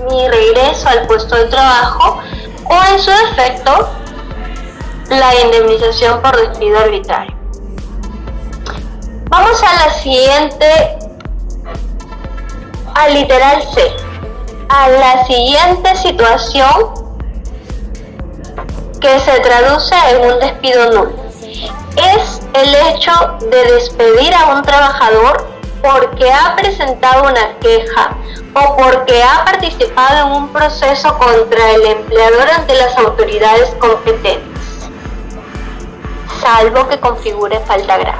mi regreso al puesto de trabajo o, en su defecto, la indemnización por despido arbitrario. Vamos a la siguiente, al literal C, a la siguiente situación que se traduce en un despido nulo. Es el hecho de despedir a un trabajador porque ha presentado una queja o porque ha participado en un proceso contra el empleador ante las autoridades competentes, salvo que configure falta grave.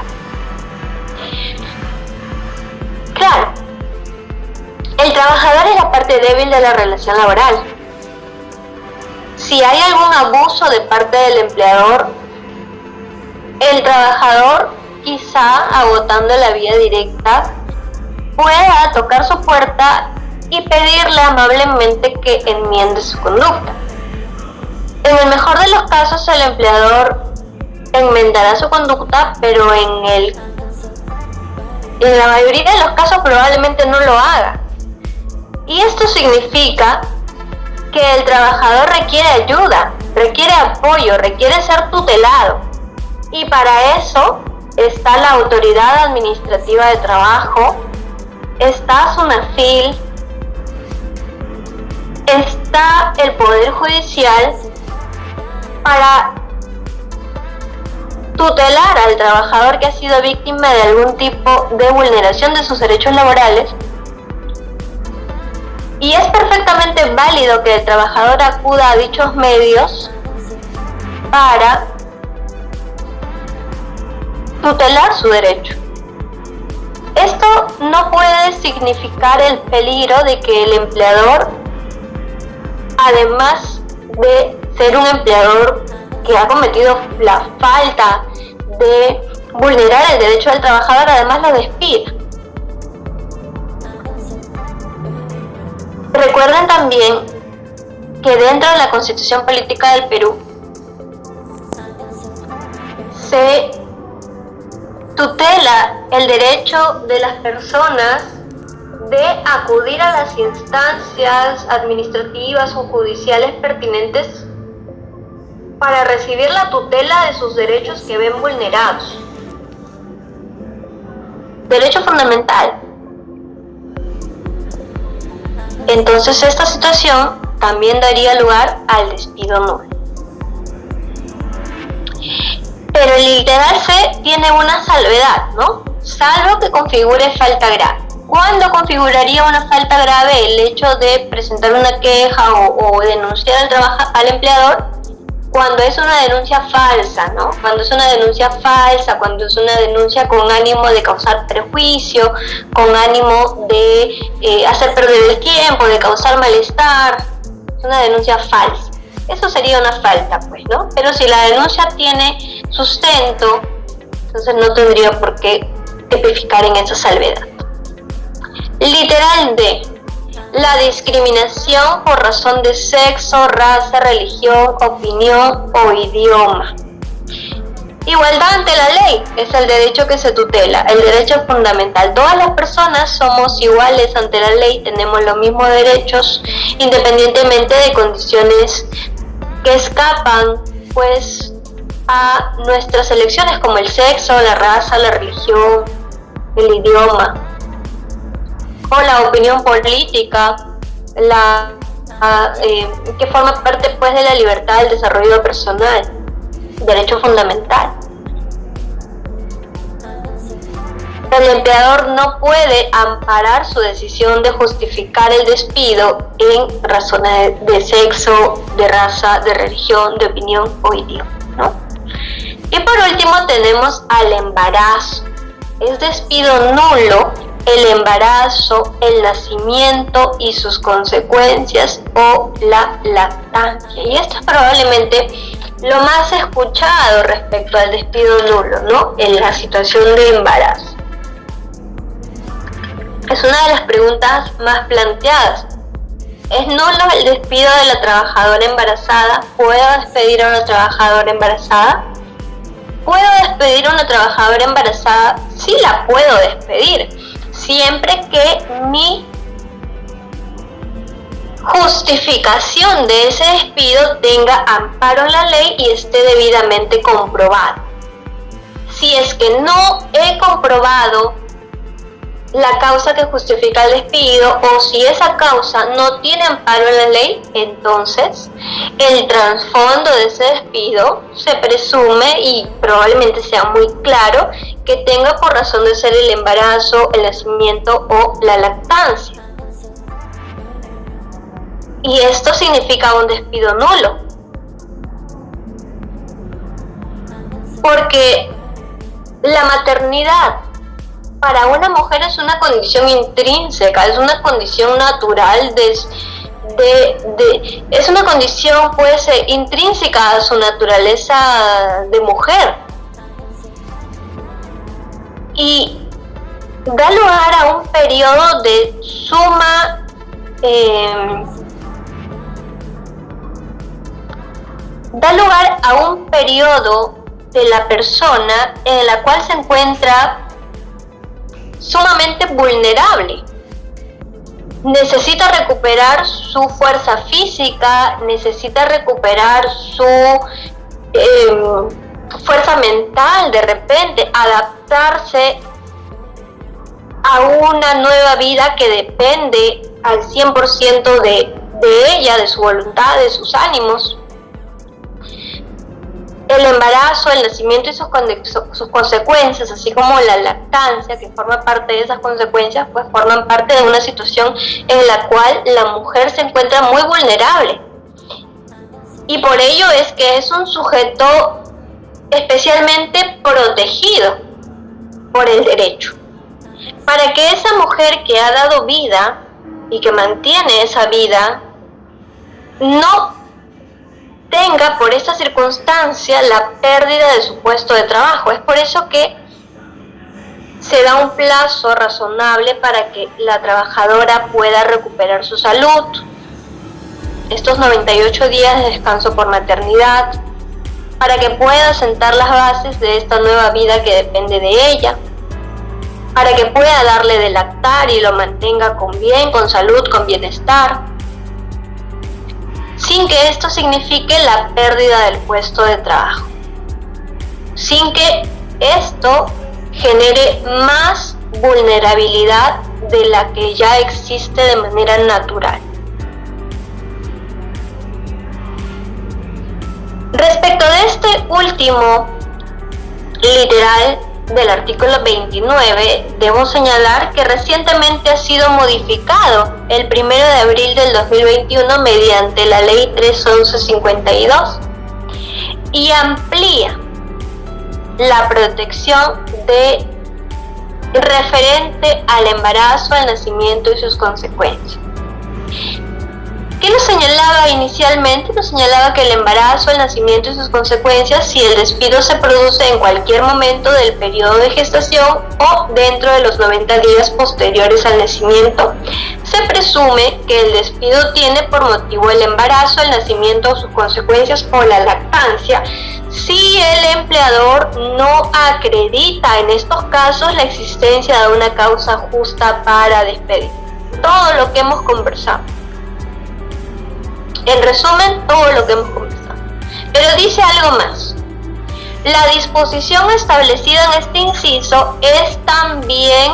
Claro, el trabajador es la parte débil de la relación laboral. Si hay algún abuso de parte del empleador, el trabajador, quizá agotando la vía directa, pueda tocar su puerta y pedirle amablemente que enmiende su conducta. En el mejor de los casos, el empleador enmendará su conducta, pero en la mayoría de los casos probablemente no lo haga. Y esto significa que el trabajador requiere ayuda, requiere apoyo, requiere ser tutelado. Y para eso está la Autoridad Administrativa de Trabajo, está SUNAFIL, está el Poder Judicial para tutelar al trabajador que ha sido víctima de algún tipo de vulneración de sus derechos laborales. Y es perfectamente válido que el trabajador acuda a dichos medios para tutelar su derecho. Esto no puede significar el peligro de que el empleador, además de ser un empleador que ha cometido la falta de vulnerar el derecho del trabajador, además lo despida. Recuerden también que dentro de la Constitución Política del Perú se tutela el derecho de las personas de acudir a las instancias administrativas o judiciales pertinentes para recibir la tutela de sus derechos que ven vulnerados. Derecho fundamental. Entonces esta situación también daría lugar al despido nulo. Pero el literal C tiene una salvedad, ¿no? Salvo que configure falta grave. ¿Cuándo configuraría una falta grave el hecho de presentar una queja o denunciar al empleador? Cuando es una denuncia falsa, ¿no? Cuando es una denuncia falsa, cuando es una denuncia con ánimo de causar perjuicio, con ánimo de hacer perder el tiempo, de causar malestar. Es una denuncia falsa. Eso sería una falta, pues, ¿no? Pero si la denuncia tiene sustento, entonces no tendría por qué tipificar en esa salvedad. Literal D. La discriminación por razón de sexo, raza, religión, opinión o idioma. Igualdad ante la ley es el derecho que se tutela, el derecho fundamental. Todas las personas somos iguales ante la ley, tenemos los mismos derechos, independientemente de condiciones que escapan, pues, a nuestras elecciones, como el sexo, la raza, la religión, el idioma, o la opinión política, que forma parte, pues, de la libertad del desarrollo personal, derecho fundamental. El empleador no puede amparar su decisión de justificar el despido en razones de sexo, de raza, de religión, de opinión o idioma, ¿no? Y por último tenemos al embarazo. Es despido nulo el embarazo, el nacimiento y sus consecuencias o la lactancia. Y esto es probablemente lo más escuchado respecto al despido nulo, ¿no? En la situación de embarazo. Es una de las preguntas más planteadas. ¿Es nulo el despido de la trabajadora embarazada? ¿Puedo despedir a una trabajadora embarazada? ¿Puedo despedir a una trabajadora embarazada? Sí, la puedo despedir, siempre que mi justificación de ese despido tenga amparo en la ley y esté debidamente comprobado. Si es que no he comprobado la causa que justifica el despido, o si esa causa no tiene amparo en la ley, entonces el trasfondo de ese despido se presume, y probablemente sea muy claro, que tenga por razón de ser el embarazo, el nacimiento o la lactancia. Y esto significa un despido nulo, porque la maternidad para una mujer es una condición intrínseca, es una condición natural, es una condición pues intrínseca a su naturaleza de mujer, y da lugar a un periodo de suma de la persona en la cual se encuentra sumamente vulnerable. Necesita recuperar su fuerza física, necesita recuperar su fuerza mental, de repente adaptarse a una nueva vida que depende al 100% de ella, de su voluntad, de sus ánimos. El embarazo, el nacimiento y sus consecuencias, así como la lactancia, que forma parte de esas consecuencias, pues forman parte de una situación en la cual la mujer se encuentra muy vulnerable. Y por ello es que es un sujeto especialmente protegido por el derecho. Para que esa mujer que ha dado vida y que mantiene esa vida no tenga por esa circunstancia la pérdida de su puesto de trabajo. Es por eso que se da un plazo razonable para que la trabajadora pueda recuperar su salud, estos 98 días de descanso por maternidad, para que pueda sentar las bases de esta nueva vida que depende de ella, para que pueda darle de lactar y lo mantenga con bien, con salud, con bienestar, sin que esto signifique la pérdida del puesto de trabajo, sin que esto genere más vulnerabilidad de la que ya existe de manera natural. Respecto de este último literal del artículo 29, debo señalar que recientemente ha sido modificado el 1 de abril del 2021 mediante la Ley 311/52 y amplía la protección referente al embarazo, al nacimiento y sus consecuencias. ¿Qué nos señalaba inicialmente? Nos señalaba que el embarazo, el nacimiento y sus consecuencias, si el despido se produce en cualquier momento del periodo de gestación o dentro de los 90 días posteriores al nacimiento, se presume que el despido tiene por motivo el embarazo, el nacimiento o sus consecuencias o la lactancia, si el empleador no acredita en estos casos la existencia de una causa justa para despedir. Todo lo que hemos conversado. En resumen, todo lo que hemos conversado. Pero dice algo más. La disposición establecida en este inciso es también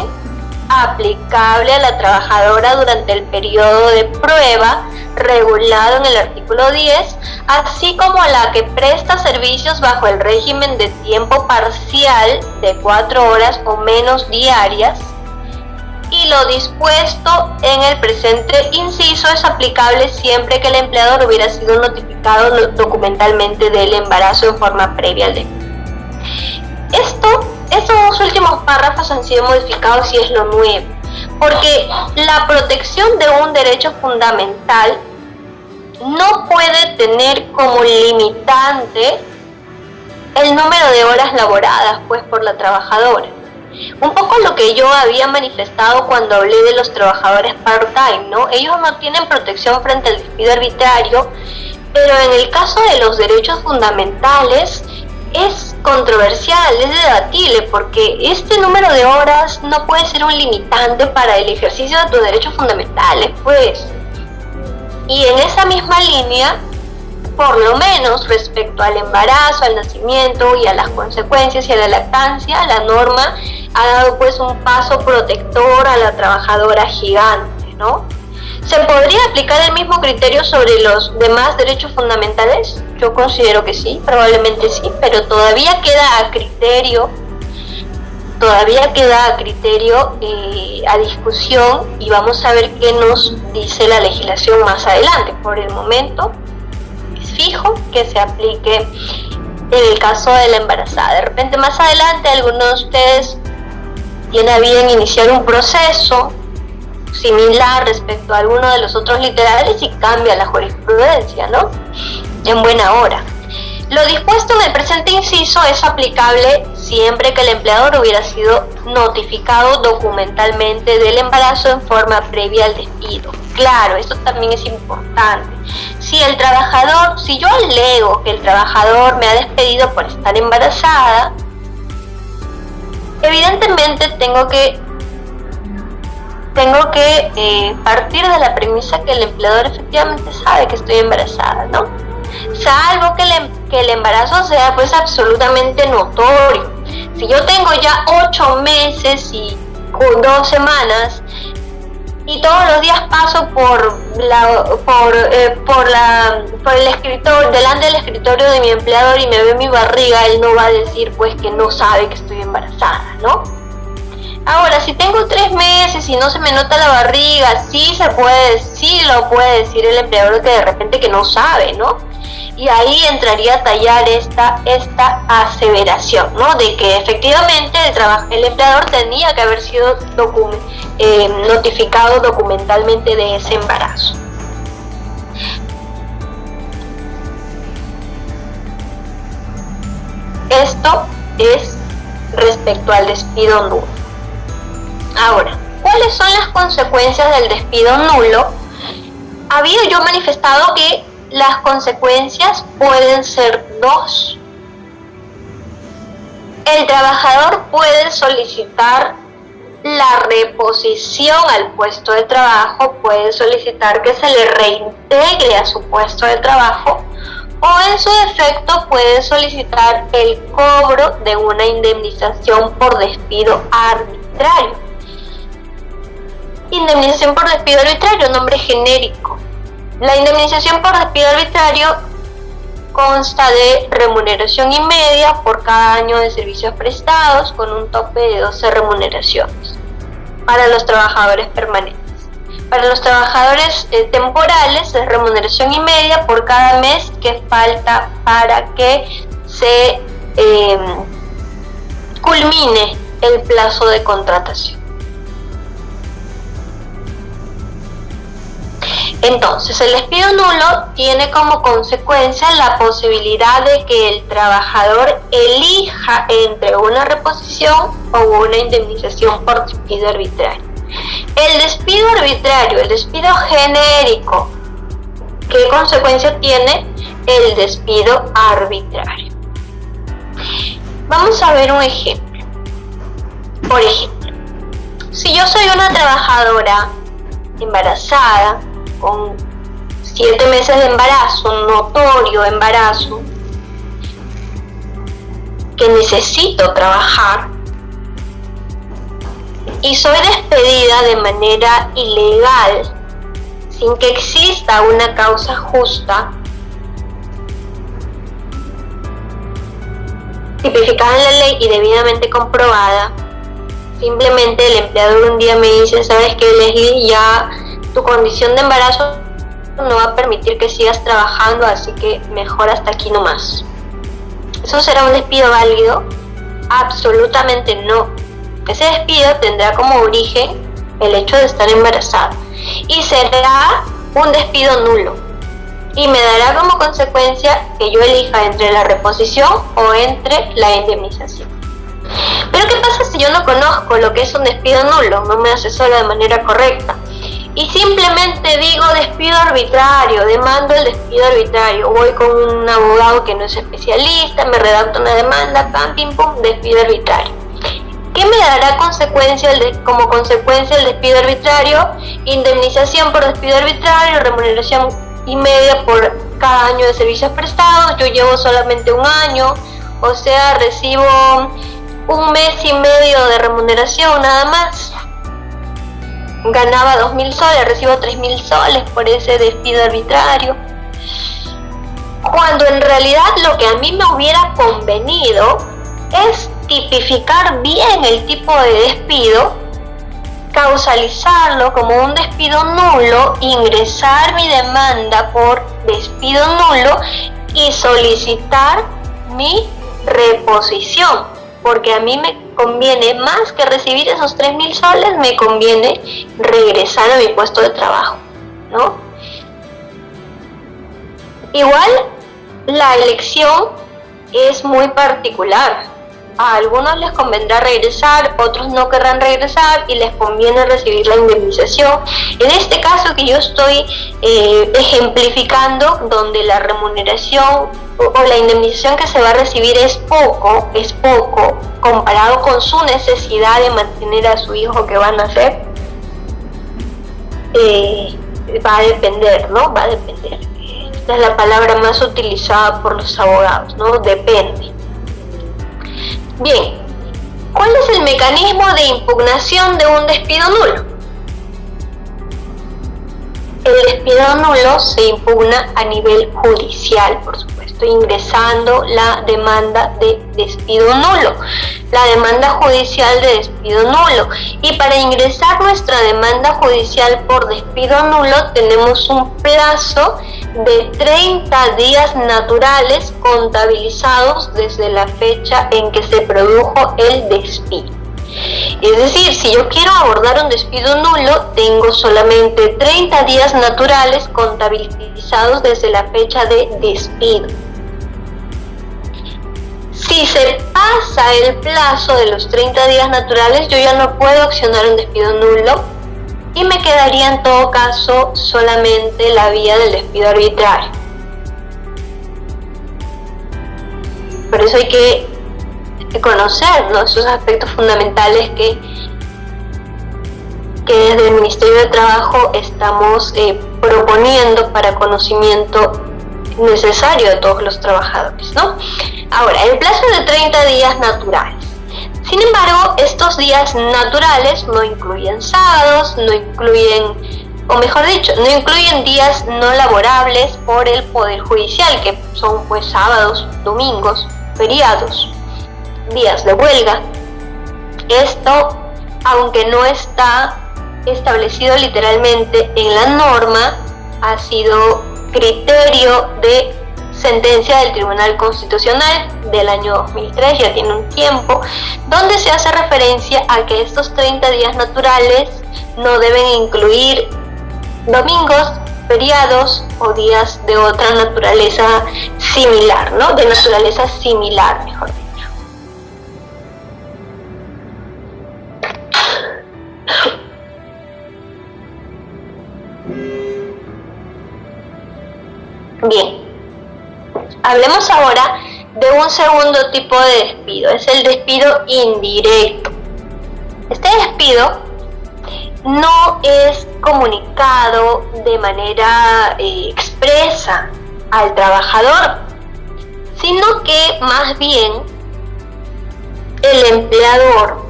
aplicable a la trabajadora durante el periodo de prueba regulado en el artículo 10, así como a la que presta servicios bajo el régimen de tiempo parcial de 4 horas o menos diarias, y lo dispuesto en el presente inciso es aplicable siempre que el empleador hubiera sido notificado documentalmente del embarazo en forma previa al despido. Estos dos últimos párrafos han sido modificados y es lo nuevo, porque la protección de un derecho fundamental no puede tener como limitante el número de horas laboradas pues por la trabajadora. Un poco lo que yo había manifestado cuando hablé de los trabajadores part-time, ¿no? Ellos no tienen protección frente al despido arbitrario, pero en el caso de los derechos fundamentales es controversial, es debatible, porque este número de horas no puede ser un limitante para el ejercicio de tus derechos fundamentales, pues. Y en esa misma línea, por lo menos respecto al embarazo, al nacimiento y a las consecuencias y a la lactancia, la norma ha dado pues un paso protector a la trabajadora gigante, ¿no? ¿Se podría aplicar el mismo criterio sobre los demás derechos fundamentales? Yo considero que sí, probablemente sí, pero todavía queda a criterio, a discusión, y vamos a ver qué nos dice la legislación más adelante. Por el momento es fijo que se aplique en el caso de la embarazada. De repente más adelante alguno de ustedes tiene a bien iniciar un proceso similar respecto a alguno de los otros literales y cambia la jurisprudencia, ¿no? En buena hora. Lo dispuesto en el presente inciso es aplicable siempre que el empleador hubiera sido notificado documentalmente del embarazo en forma previa al despido. Claro, esto también es importante. Si yo alego que el trabajador me ha despedido por estar embarazada, evidentemente tengo que partir de la premisa que el empleador efectivamente sabe que estoy embarazada, ¿no? Salvo que el embarazo sea pues absolutamente notorio. Si yo tengo ya 8 meses y 2 semanas y todos los días paso por el escritorio, delante del escritorio de mi empleador y me ve mi barriga, él no va a decir pues que no sabe que estoy embarazada, ¿no? Ahora, si tengo 3 meses y no se me nota la barriga, sí lo puede decir el empleador que de repente que no sabe, ¿no? Y ahí entraría a tallar esta aseveración, ¿no? De que efectivamente el empleador tenía que haber sido notificado documentalmente de ese embarazo. Esto es respecto al despido nulo. Ahora, ¿cuáles son las consecuencias del despido nulo? Había yo manifestado que las consecuencias pueden ser 2. El trabajador puede solicitar la reposición al puesto de trabajo, puede solicitar que se le reintegre a su puesto de trabajo, o en su defecto puede solicitar el cobro de una indemnización por despido arbitrario. Indemnización por despido arbitrario, nombre genérico. La indemnización por despido arbitrario consta de remuneración y media por cada año de servicios prestados, con un tope de 12 remuneraciones para los trabajadores permanentes. Para los trabajadores temporales es remuneración y media por cada mes que falta para que se culmine el plazo de contratación. Entonces, el despido nulo tiene como consecuencia la posibilidad de que el trabajador elija entre una reposición o una indemnización por despido arbitrario. El despido arbitrario, el despido genérico, ¿qué consecuencia tiene el despido arbitrario? Vamos a ver un ejemplo. Por ejemplo, si yo soy una trabajadora embarazada, con 7 meses de embarazo, notorio embarazo, que necesito trabajar, y soy despedida de manera ilegal, sin que exista una causa justa, tipificada en la ley y debidamente comprobada. Simplemente el empleador un día me dice: ¿sabes qué, Leslie? Ya tu condición de embarazo no va a permitir que sigas trabajando, así que mejor hasta aquí nomás. ¿Eso será un despido válido? Absolutamente no. Ese despido tendrá como origen el hecho de estar embarazada y será un despido nulo, y me dará como consecuencia que yo elija entre la reposición o entre la indemnización. Pero ¿qué pasa si yo no conozco lo que es un despido nulo? No me asesoro de manera correcta y simplemente digo despido arbitrario, demando el despido arbitrario, voy con un abogado que no es especialista, me redacta una demanda, pam, pim, pum, despido arbitrario. ¿Qué me dará como consecuencia el despido arbitrario? Indemnización por despido arbitrario, remuneración y media por cada año de servicios prestados. Yo llevo solamente un año, o sea, recibo 1 mes y medio de remuneración nada más. Ganaba 2.000 soles, recibo 3.000 soles por ese despido arbitrario. Cuando en realidad lo que a mí me hubiera convenido es tipificar bien el tipo de despido, causalizarlo como un despido nulo, ingresar mi demanda por despido nulo y solicitar mi reposición, porque a mí me conviene, más que recibir esos 3.000 soles, me conviene regresar a mi puesto de trabajo, ¿no? Igual la elección es muy particular. A algunos les convendrá regresar, otros no querrán regresar y les conviene recibir la indemnización. En este caso que yo estoy ejemplificando, donde la remuneración o la indemnización que se va a recibir es poco comparado con su necesidad de mantener a su hijo que va a nacer, va a depender, ¿no? Va a depender. Esta es la palabra más utilizada por los abogados, ¿no? Depende. Bien, ¿cuál es el mecanismo de impugnación de un despido nulo? El despido nulo se impugna a nivel judicial, por supuesto, ingresando la demanda de despido nulo, la demanda judicial de despido nulo. Y para ingresar nuestra demanda judicial por despido nulo tenemos un plazo de 30 días naturales contabilizados desde la fecha en que se produjo el despido. Es decir, si yo quiero abordar un despido nulo, tengo solamente 30 días naturales contabilizados desde la fecha de despido. Si se pasa el plazo de los 30 días naturales, yo ya no puedo accionar un despido nulo y me quedaría en todo caso solamente la vía del despido arbitrario. Por eso hay que conocer, ¿no?, esos aspectos fundamentales que desde el Ministerio de Trabajo estamos proponiendo para conocimiento necesario de todos los trabajadores, ¿no? Ahora, el plazo de 30 días naturales. Sin embargo, estos días naturales no incluyen sábados, no incluyen, o mejor dicho, no incluyen días no laborables por el Poder Judicial, que son pues sábados, domingos, feriados, días de huelga. Esto, aunque no está establecido literalmente en la norma, ha sido criterio de sentencia del Tribunal Constitucional del año 2003, ya tiene un tiempo, donde se hace referencia a que estos 30 días naturales no deben incluir domingos, feriados o días de otra naturaleza similar, ¿no? De naturaleza similar, mejor dicho. Bien, hablemos ahora de un segundo tipo de despido, es el despido indirecto. Este despido no es comunicado de manera expresa al trabajador, sino que más bien el empleador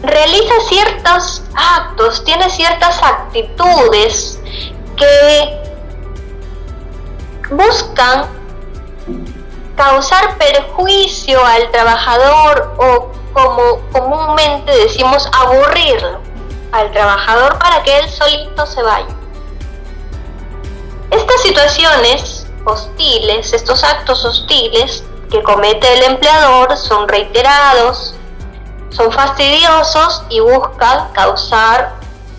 realiza ciertos actos, tiene ciertas actitudes que buscan causar perjuicio al trabajador, o como comúnmente decimos, aburrirlo al trabajador para que él solito se vaya. Estas situaciones hostiles, estos actos hostiles que comete el empleador son reiterados, son fastidiosos y buscan causar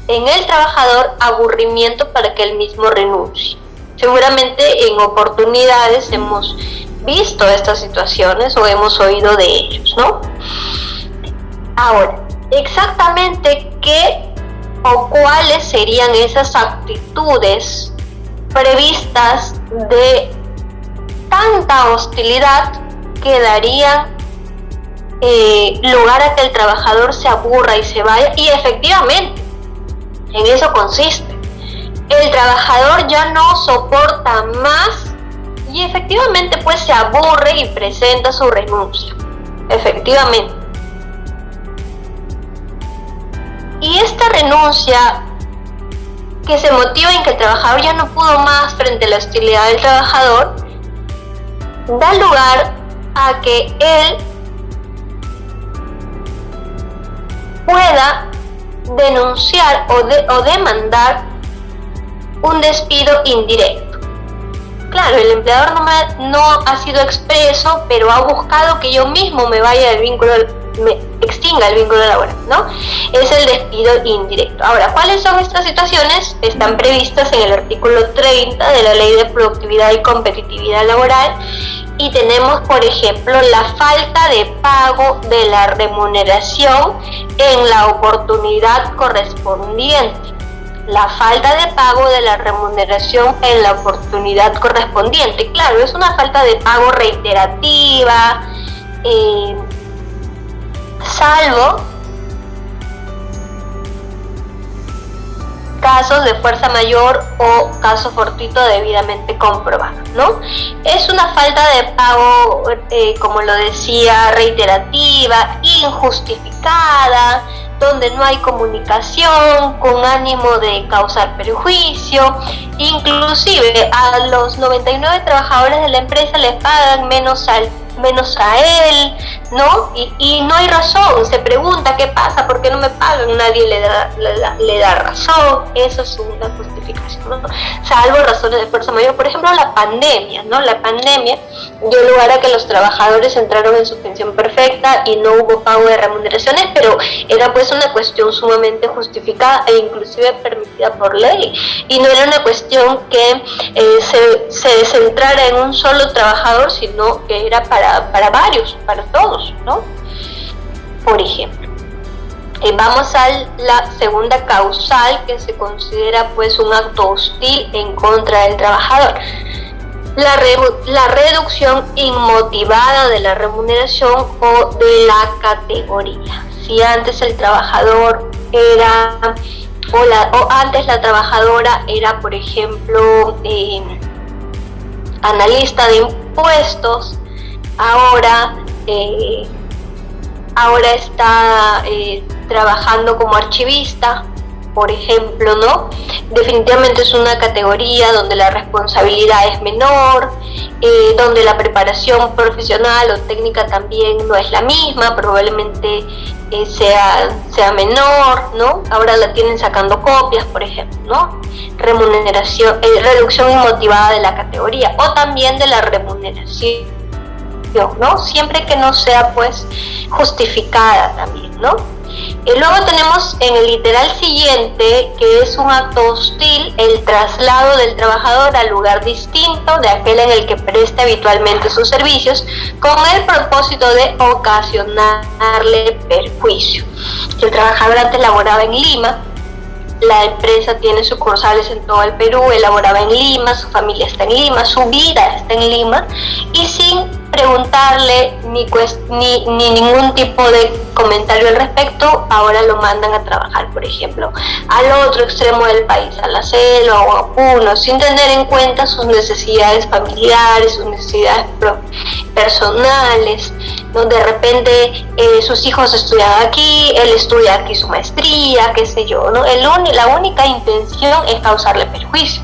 en el trabajador aburrimiento para que él mismo renuncie. Seguramente en oportunidades hemos visto estas situaciones o hemos oído de ellos, ¿no? Ahora, exactamente qué o cuáles serían esas actitudes previstas de tanta hostilidad que darían lugar a que el trabajador se aburra y se vaya, y efectivamente en eso consiste. El trabajador ya no soporta más y efectivamente pues se aburre y presenta su renuncia, efectivamente. Y esta renuncia, que se motiva en que el trabajador ya no pudo más frente a la hostilidad del trabajador, da lugar a que él pueda denunciar o demandar un despido indirecto. Claro, el empleador no ha sido expreso, pero ha buscado que yo mismo me vaya del vínculo, me extinga el vínculo laboral, ¿no? Es el despido indirecto. Ahora, ¿cuáles son estas situaciones? Están previstas en el artículo 30 de la Ley de Productividad y Competitividad Laboral, y tenemos, por ejemplo, la falta de pago de la remuneración en la oportunidad correspondiente. La falta de pago de la remuneración en la oportunidad correspondiente. Claro, es una falta de pago reiterativa, salvo casos de fuerza mayor o caso fortuito debidamente comprobado, ¿no? Es una falta de pago, como lo decía, reiterativa, injustificada, donde no hay comunicación con ánimo de causar perjuicio. Inclusive a los 99 trabajadores de la empresa les pagan menos a él, ¿no? Y no hay razón. Se pregunta qué pasa, por qué no me pagan, nadie le da razón. Eso es una justificación, ¿no? Salvo razones de fuerza mayor. Por ejemplo, la pandemia, ¿no? La pandemia dio lugar a que los trabajadores entraron en suspensión perfecta y no hubo pago de remuneraciones, pero era pues una cuestión sumamente justificada e inclusive permitida por ley, y no era una cuestión que se centrara en un solo trabajador, sino que era para varios, para todos, ¿no? Por ejemplo, vamos a la segunda causal, que se considera pues un acto hostil en contra del trabajador: la reducción inmotivada de la remuneración o de la categoría. Si antes el trabajador era, o antes la trabajadora era, por ejemplo, analista de impuestos, ahora está trabajando como archivista, por ejemplo, ¿no? Definitivamente es una categoría donde la responsabilidad es menor, donde la preparación profesional o técnica también no es la misma, probablemente sea menor, ¿no? Ahora la tienen sacando copias, por ejemplo, ¿no? Reducción inmotivada de la categoría o también de la remuneración, ¿no? Siempre que no sea pues justificada también, ¿no? Luego tenemos en el literal siguiente, que es un acto hostil, el traslado del trabajador al lugar distinto de aquel en el que presta habitualmente sus servicios, con el propósito de ocasionarle perjuicio. El trabajador antes laboraba en Lima, la empresa tiene sucursales en todo el Perú, él laboraba en Lima, su familia está en Lima, su vida está en Lima, y sin preguntarle ni ningún tipo de comentario al respecto, ahora lo mandan a trabajar, por ejemplo, al otro extremo del país, a la selva o a Puno, sin tener en cuenta sus necesidades familiares, sus necesidades personales, donde de repente sus hijos estudian aquí, él estudia aquí su maestría, qué sé yo, ¿no? La única intención es causarle perjuicio,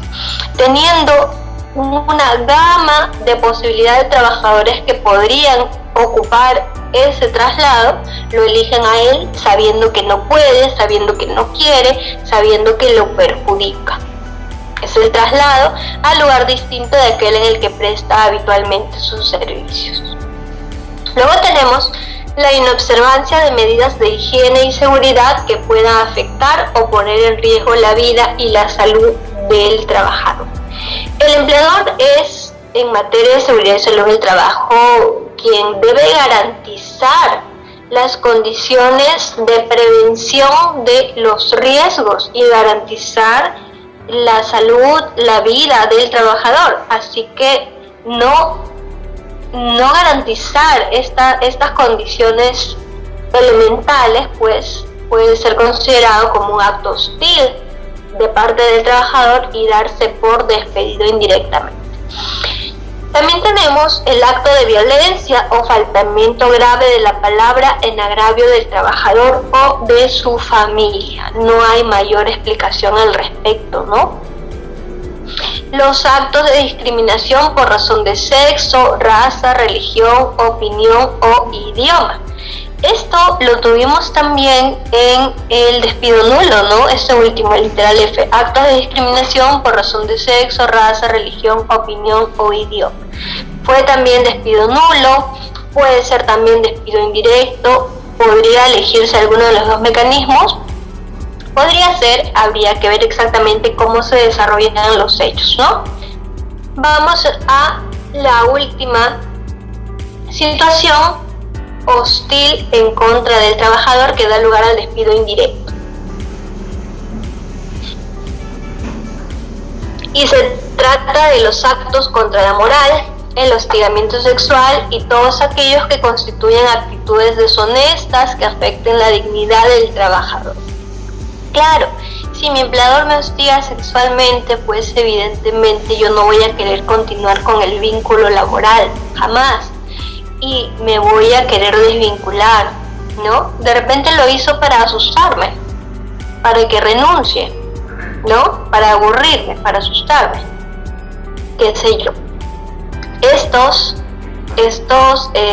teniendo una gama de posibilidades de trabajadores que podrían ocupar ese traslado, lo eligen a él sabiendo que no puede, sabiendo que no quiere, sabiendo que lo perjudica. Es el traslado al lugar distinto de aquel en el que presta habitualmente sus servicios. Luego tenemos la inobservancia de medidas de higiene y seguridad que puedan afectar o poner en riesgo la vida y la salud del trabajador. El empleador es, en materia de seguridad y salud del trabajo, quien debe garantizar las condiciones de prevención de los riesgos y garantizar la salud, la vida del trabajador. Así que no no garantizar estas condiciones elementales, pues puede ser considerado como un acto hostil de parte del trabajador y darse por despedido indirectamente. También tenemos el acto de violencia o faltamiento grave de la palabra en agravio del trabajador o de su familia. No hay mayor explicación al respecto, ¿no? Los actos de discriminación por razón de sexo, raza, religión, opinión o idioma. Esto lo tuvimos también en el despido nulo, ¿no? Este último, el literal F. Actos de discriminación por razón de sexo, raza, religión, opinión o idioma. Fue también despido nulo, puede ser también despido indirecto, podría elegirse alguno de los dos mecanismos. Podría ser, habría que ver exactamente cómo se desarrollan los hechos, ¿no? Vamos a la última situación hostil en contra del trabajador que da lugar al despido indirecto. Y se trata de los actos contra la moral, el hostigamiento sexual y todos aquellos que constituyen actitudes deshonestas que afecten la dignidad del trabajador. Claro, si mi empleador me hostiga sexualmente, pues evidentemente yo no voy a querer continuar con el vínculo laboral, jamás. Y me voy a querer desvincular, ¿no? De repente lo hizo para asustarme, para que renuncie, ¿no? Para aburrirme, para asustarme, qué sé yo. Estos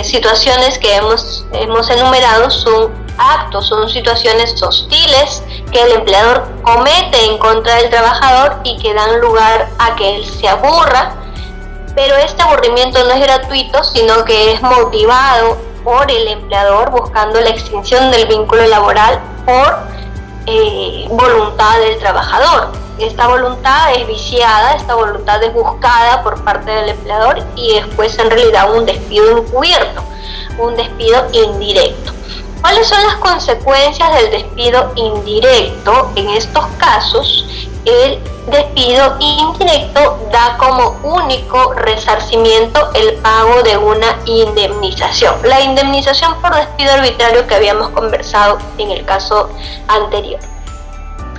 situaciones que hemos enumerado son actos, son situaciones hostiles que el empleador comete en contra del trabajador y que dan lugar a que él se aburra. Pero este aburrimiento no es gratuito, sino que es motivado por el empleador buscando la extinción del vínculo laboral por voluntad del trabajador. Esta voluntad es viciada, esta voluntad es buscada por parte del empleador y después en realidad un despido encubierto, un despido indirecto. ¿Cuáles son las consecuencias del despido indirecto? En estos casos, el despido indirecto da como único resarcimiento el pago de una indemnización. La indemnización por despido arbitrario que habíamos conversado en el caso anterior.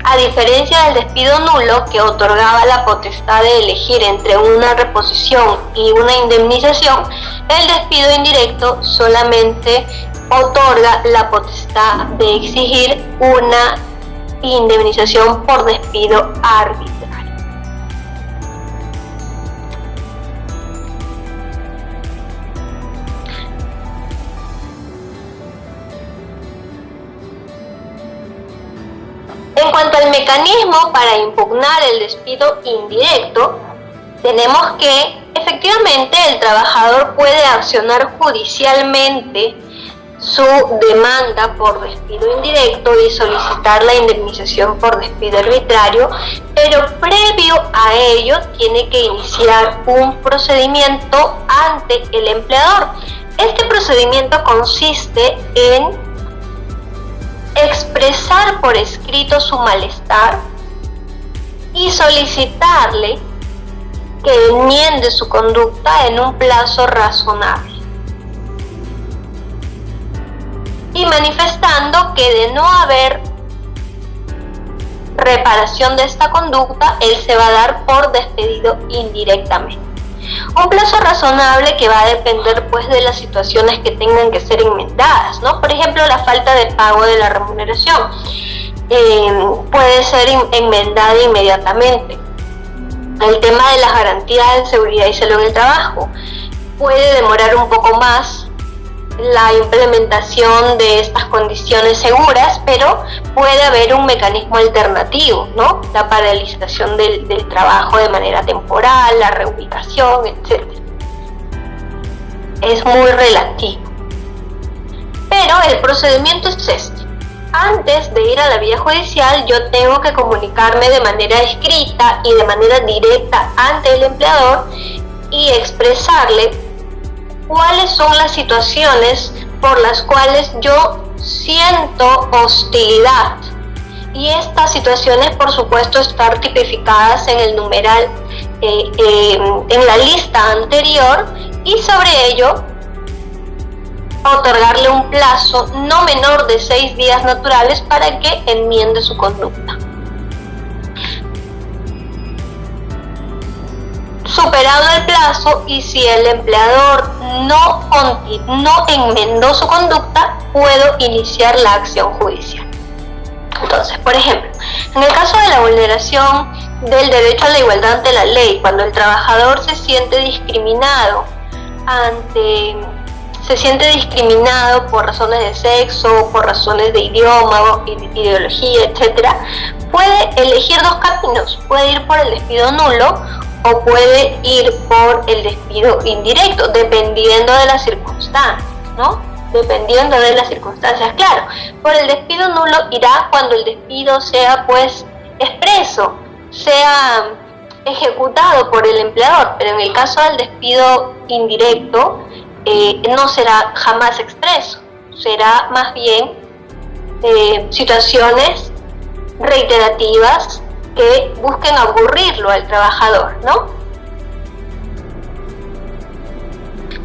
A diferencia del despido nulo, que otorgaba la potestad de elegir entre una reposición y una indemnización, el despido indirecto solamente otorga la potestad de exigir una indemnización por despido arbitrario. En cuanto al mecanismo para impugnar el despido indirecto, tenemos que efectivamente el trabajador puede accionar judicialmente su demanda por despido indirecto y solicitar la indemnización por despido arbitrario, pero previo a ello tiene que iniciar un procedimiento ante el empleador. Este procedimiento consiste en expresar por escrito su malestar y solicitarle que enmiende su conducta en un plazo razonable, y manifestando que de no haber reparación de esta conducta, él se va a dar por despedido indirectamente. Un plazo razonable que va a depender pues de las situaciones que tengan que ser enmendadas, ¿no? Por ejemplo, la falta de pago de la remuneración puede ser enmendada inmediatamente. El tema de las garantías de seguridad y salud en el trabajo puede demorar un poco más la implementación de estas condiciones seguras, pero puede haber un mecanismo alternativo, ¿no? La paralización del trabajo de manera temporal, la reubicación, etc. Es muy relativo. Pero el procedimiento es este. Antes de ir a la vía judicial, yo tengo que comunicarme de manera escrita y de manera directa ante el empleador y expresarle cuáles son las situaciones por las cuales yo siento hostilidad. Y estas situaciones, por supuesto, están tipificadas en el numeral, en la lista anterior, y sobre ello otorgarle un plazo no menor de 6 días naturales para que enmiende su conducta. Superado el plazo, y si el empleador no enmendó su conducta, puedo iniciar la acción judicial. Entonces, por ejemplo, en el caso de la vulneración del derecho a la igualdad ante la ley, cuando el trabajador se siente discriminado por razones de sexo, por razones de idioma, ideología, etc., puede elegir dos caminos. Puede ir por el despido nulo o puede ir por el despido indirecto, dependiendo de las circunstancias, ¿no? Dependiendo de las circunstancias, claro. Por el despido nulo irá cuando el despido sea, pues, expreso, sea ejecutado por el empleador, pero en el caso del despido indirecto, no será jamás expreso, será más bien situaciones reiterativas que busquen aburrirlo al trabajador, ¿no?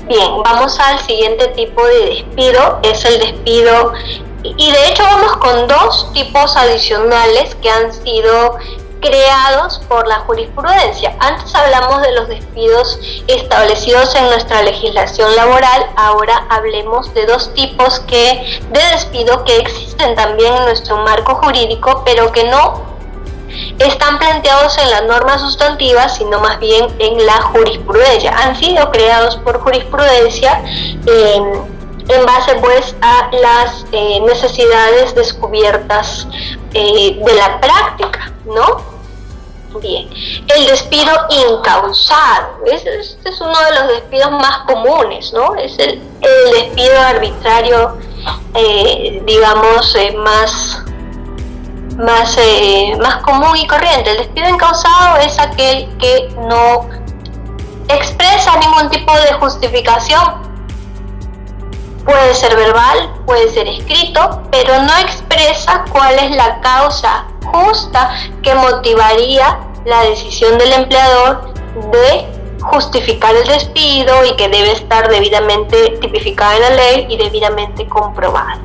Bien, vamos al siguiente tipo de despido, es el despido, y de hecho vamos con dos tipos adicionales que han sido creados por la jurisprudencia. Antes hablamos de los despidos establecidos en nuestra legislación laboral, ahora hablemos de dos tipos de despido que existen también en nuestro marco jurídico, pero que no están planteados en la norma sustantiva, sino más bien en la jurisprudencia. Han sido creados por jurisprudencia en base, pues, a las necesidades descubiertas de la práctica, ¿no? Bien, el despido incausado. Este es uno de los despidos más comunes, ¿no? Es el despido arbitrario, digamos, más común y corriente. El despido incausado es aquel que no expresa ningún tipo de justificación. Puede ser verbal, puede ser escrito, pero no expresa cuál es la causa justa que motivaría la decisión del empleador de justificar el despido y que debe estar debidamente tipificada en la ley y debidamente comprobada.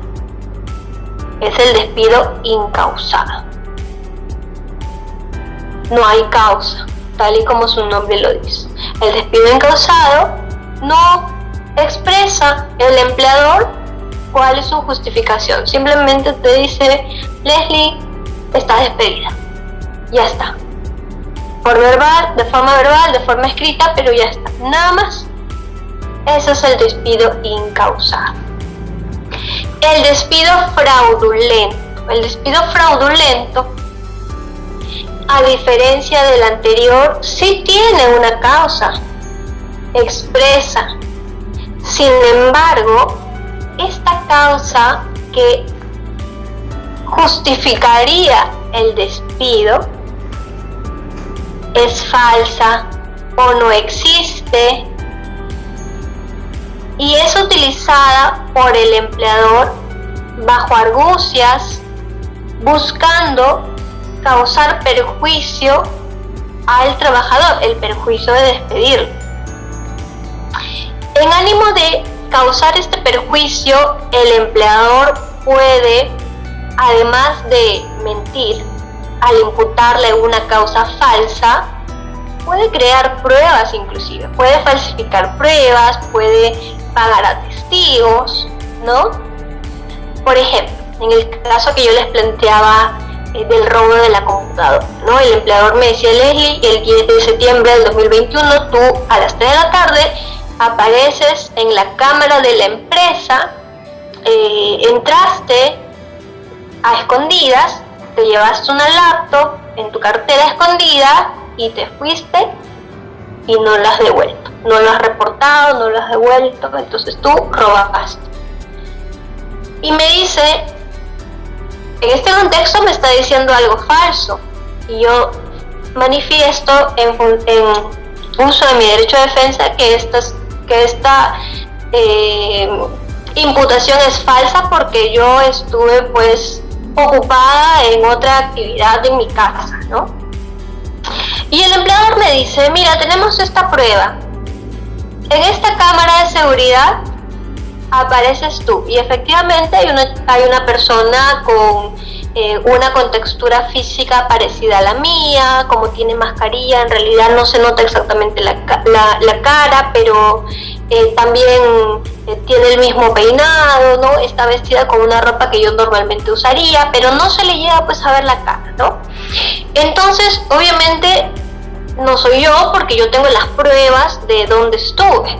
Es el despido incausado. No hay causa, tal y como su nombre lo dice. El despido incausado no expresa el empleador cuál es su justificación. Simplemente te dice: Leslie, está despedida. Ya está. Por verbal, de forma escrita, pero ya está. Nada más. Ese es el despido incausado. El despido fraudulento. El despido fraudulento, a diferencia del anterior, sí tiene una causa expresa. Sin embargo, esta causa que justificaría el despido es falsa o no existe y es utilizada por el empleador bajo argucias, buscando causar perjuicio al trabajador, el perjuicio de despedirlo. En ánimo de causar este perjuicio, el empleador puede, además de mentir al imputarle una causa falsa, puede crear pruebas inclusive, puede falsificar pruebas, puede pagar a testigos, ¿no? Por ejemplo, en el caso que yo les planteaba del robo de la computadora, ¿no? El empleador me decía: Leslie, el 10 de septiembre del 2021, tú a las 3 de la tarde apareces en la cámara de la empresa, entraste a escondidas, te llevaste una laptop en tu cartera escondida y te fuiste y no la has devuelto, no lo has reportado, no lo has devuelto, entonces tú robaste. Y me dice: en este contexto me está diciendo algo falso, y yo manifiesto en uso de mi derecho de defensa que esta imputación es falsa porque yo estuve, pues, ocupada en otra actividad en mi casa, ¿no? Y el empleador me dice: mira, tenemos esta prueba, En esta cámara de seguridad apareces tú y efectivamente hay una persona con una contextura física parecida a la mía, como tiene mascarilla, en realidad no se nota exactamente la cara, pero también tiene el mismo peinado, ¿no? Está vestida con una ropa que yo normalmente usaría, pero no se le llega pues a ver la cara, ¿no? Entonces, obviamente, no soy yo porque yo tengo las pruebas de dónde estuve.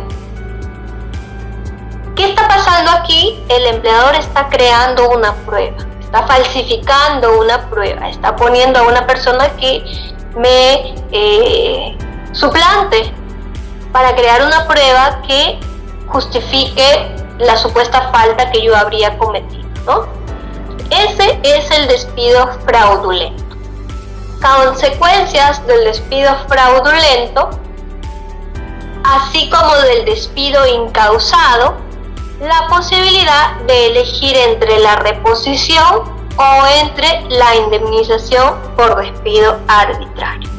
¿Qué está pasando aquí? El empleador está creando una prueba, está falsificando una prueba, está poniendo a una persona que me suplante para crear una prueba que justifique la supuesta falta que yo habría cometido, ¿no? Ese es el despido fraudulento. Consecuencias del despido fraudulento, así como del despido incausado, la posibilidad de elegir entre la reposición o entre la indemnización por despido arbitrario.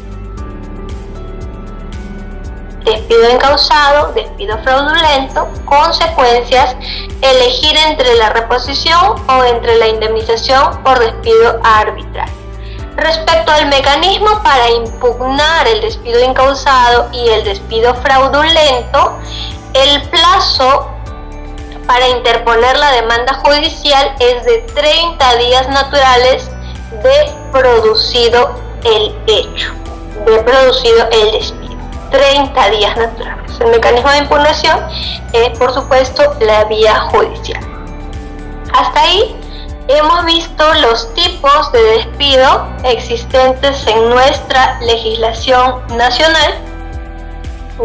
Despido incausado, despido fraudulento, consecuencias, elegir entre la reposición o entre la indemnización por despido arbitrario. Respecto al mecanismo para impugnar el despido incausado y el despido fraudulento, el plazo para interponer la demanda judicial es de 30 días naturales de producido el hecho, de producido el despido. 30 días naturales. El mecanismo de impugnación es, por supuesto, la vía judicial. Hasta ahí hemos visto los tipos de despido existentes en nuestra legislación nacional,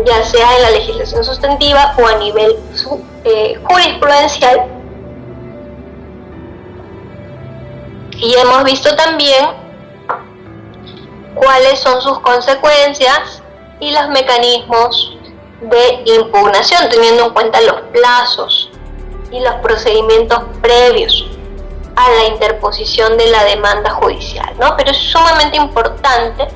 ya sea en la legislación sustantiva o a nivel jurisprudencial. Y hemos visto también cuáles son sus consecuencias y los mecanismos de impugnación, teniendo en cuenta los plazos y los procedimientos previos a la interposición de la demanda judicial, ¿no? Pero es sumamente importante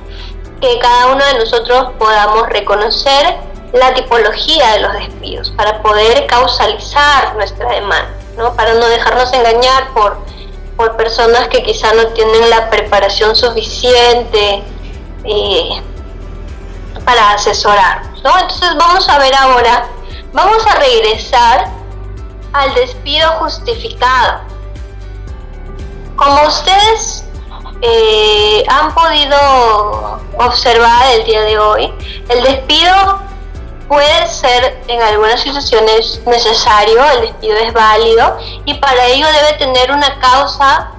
que cada uno de nosotros podamos reconocer la tipología de los despidos para poder causalizar nuestra demanda, ¿no? Para no dejarnos engañar por personas que quizá no tienen la preparación suficiente para asesorarnos, ¿no? Entonces vamos a ver ahora, vamos a regresar al despido justificado. Como ustedes han podido observar el día de hoy, el despido puede ser en algunas situaciones necesario, el despido es válido y para ello debe tener una causa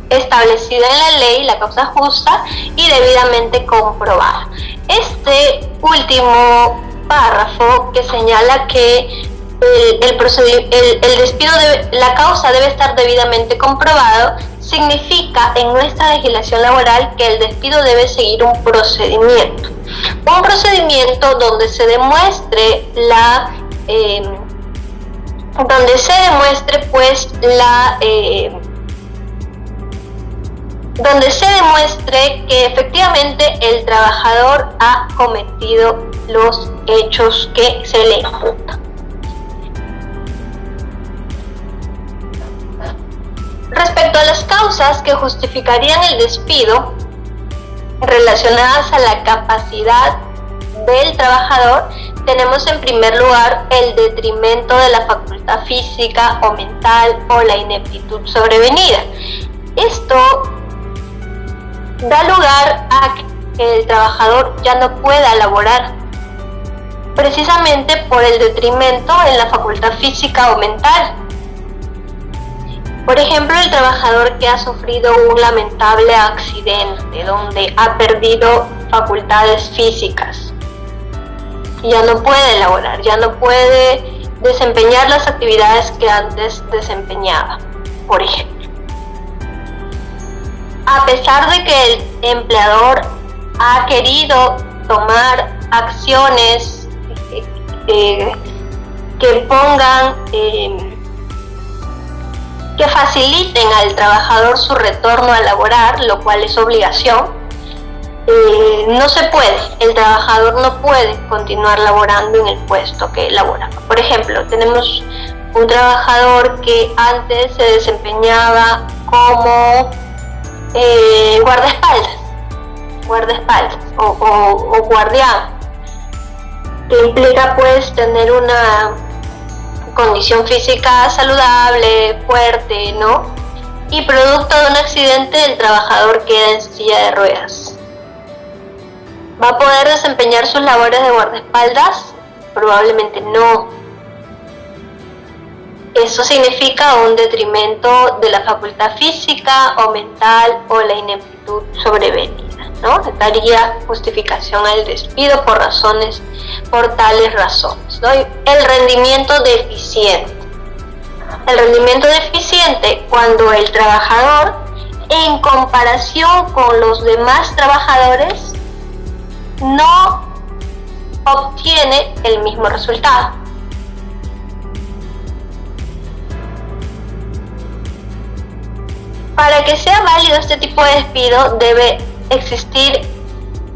establecida en la ley, la causa justa y debidamente comprobada. Este último párrafo que señala que el despido la causa debe estar debidamente comprobado, significa en nuestra legislación laboral que el despido debe seguir un procedimiento donde se demuestre donde se demuestre que efectivamente el trabajador ha cometido los hechos que se le imputan. Respecto a las causas que justificarían el despido relacionadas a la capacidad del trabajador, tenemos en primer lugar el detrimento de la facultad física o mental o la ineptitud sobrevenida. Esto da lugar a que el trabajador ya no pueda laborar, precisamente por el detrimento en la facultad física o mental. Por ejemplo, el trabajador que ha sufrido un lamentable accidente donde ha perdido facultades físicas, ya no puede laborar, ya no puede desempeñar las actividades que antes desempeñaba, por ejemplo. A pesar de que el empleador ha querido tomar acciones que faciliten al trabajador su retorno a laborar, lo cual es obligación, no se puede, el trabajador no puede continuar laborando en el puesto que labora. Por ejemplo, tenemos un trabajador que antes se desempeñaba como guardaespaldas o guardián, que implica pues tener una condición física saludable, fuerte, ¿no? Y producto de un accidente el trabajador queda en silla de ruedas. ¿Va a poder desempeñar sus labores de guardaespaldas? Probablemente no. Eso significa un detrimento de la facultad física o mental o la ineptitud sobrevenida, ¿no? Daría justificación al despido por tales razones, ¿no? El rendimiento deficiente. El rendimiento deficiente cuando el trabajador, en comparación con los demás trabajadores, no obtiene el mismo resultado. Para que sea válido este tipo de despido debe existir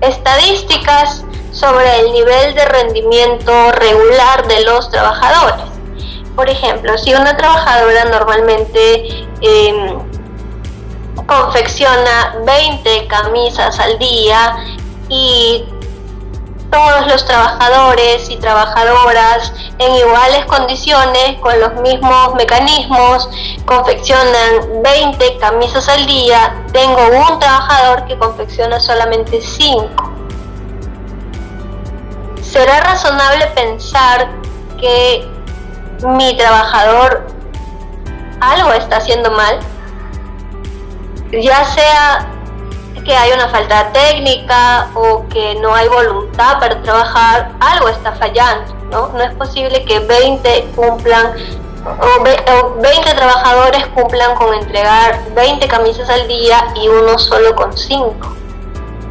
estadísticas sobre el nivel de rendimiento regular de los trabajadores. Por ejemplo, si una trabajadora normalmente confecciona 20 camisas al día y todos los trabajadores y trabajadoras en iguales condiciones, con los mismos mecanismos, confeccionan 20 camisas al día, tengo un trabajador que confecciona solamente 5. ¿Será razonable pensar que mi trabajador algo está haciendo mal? Ya sea que hay una falta técnica o que no hay voluntad para trabajar, algo está fallando, ¿no? No es posible que 20 trabajadores cumplan con entregar 20 camisas al día y uno solo con 5.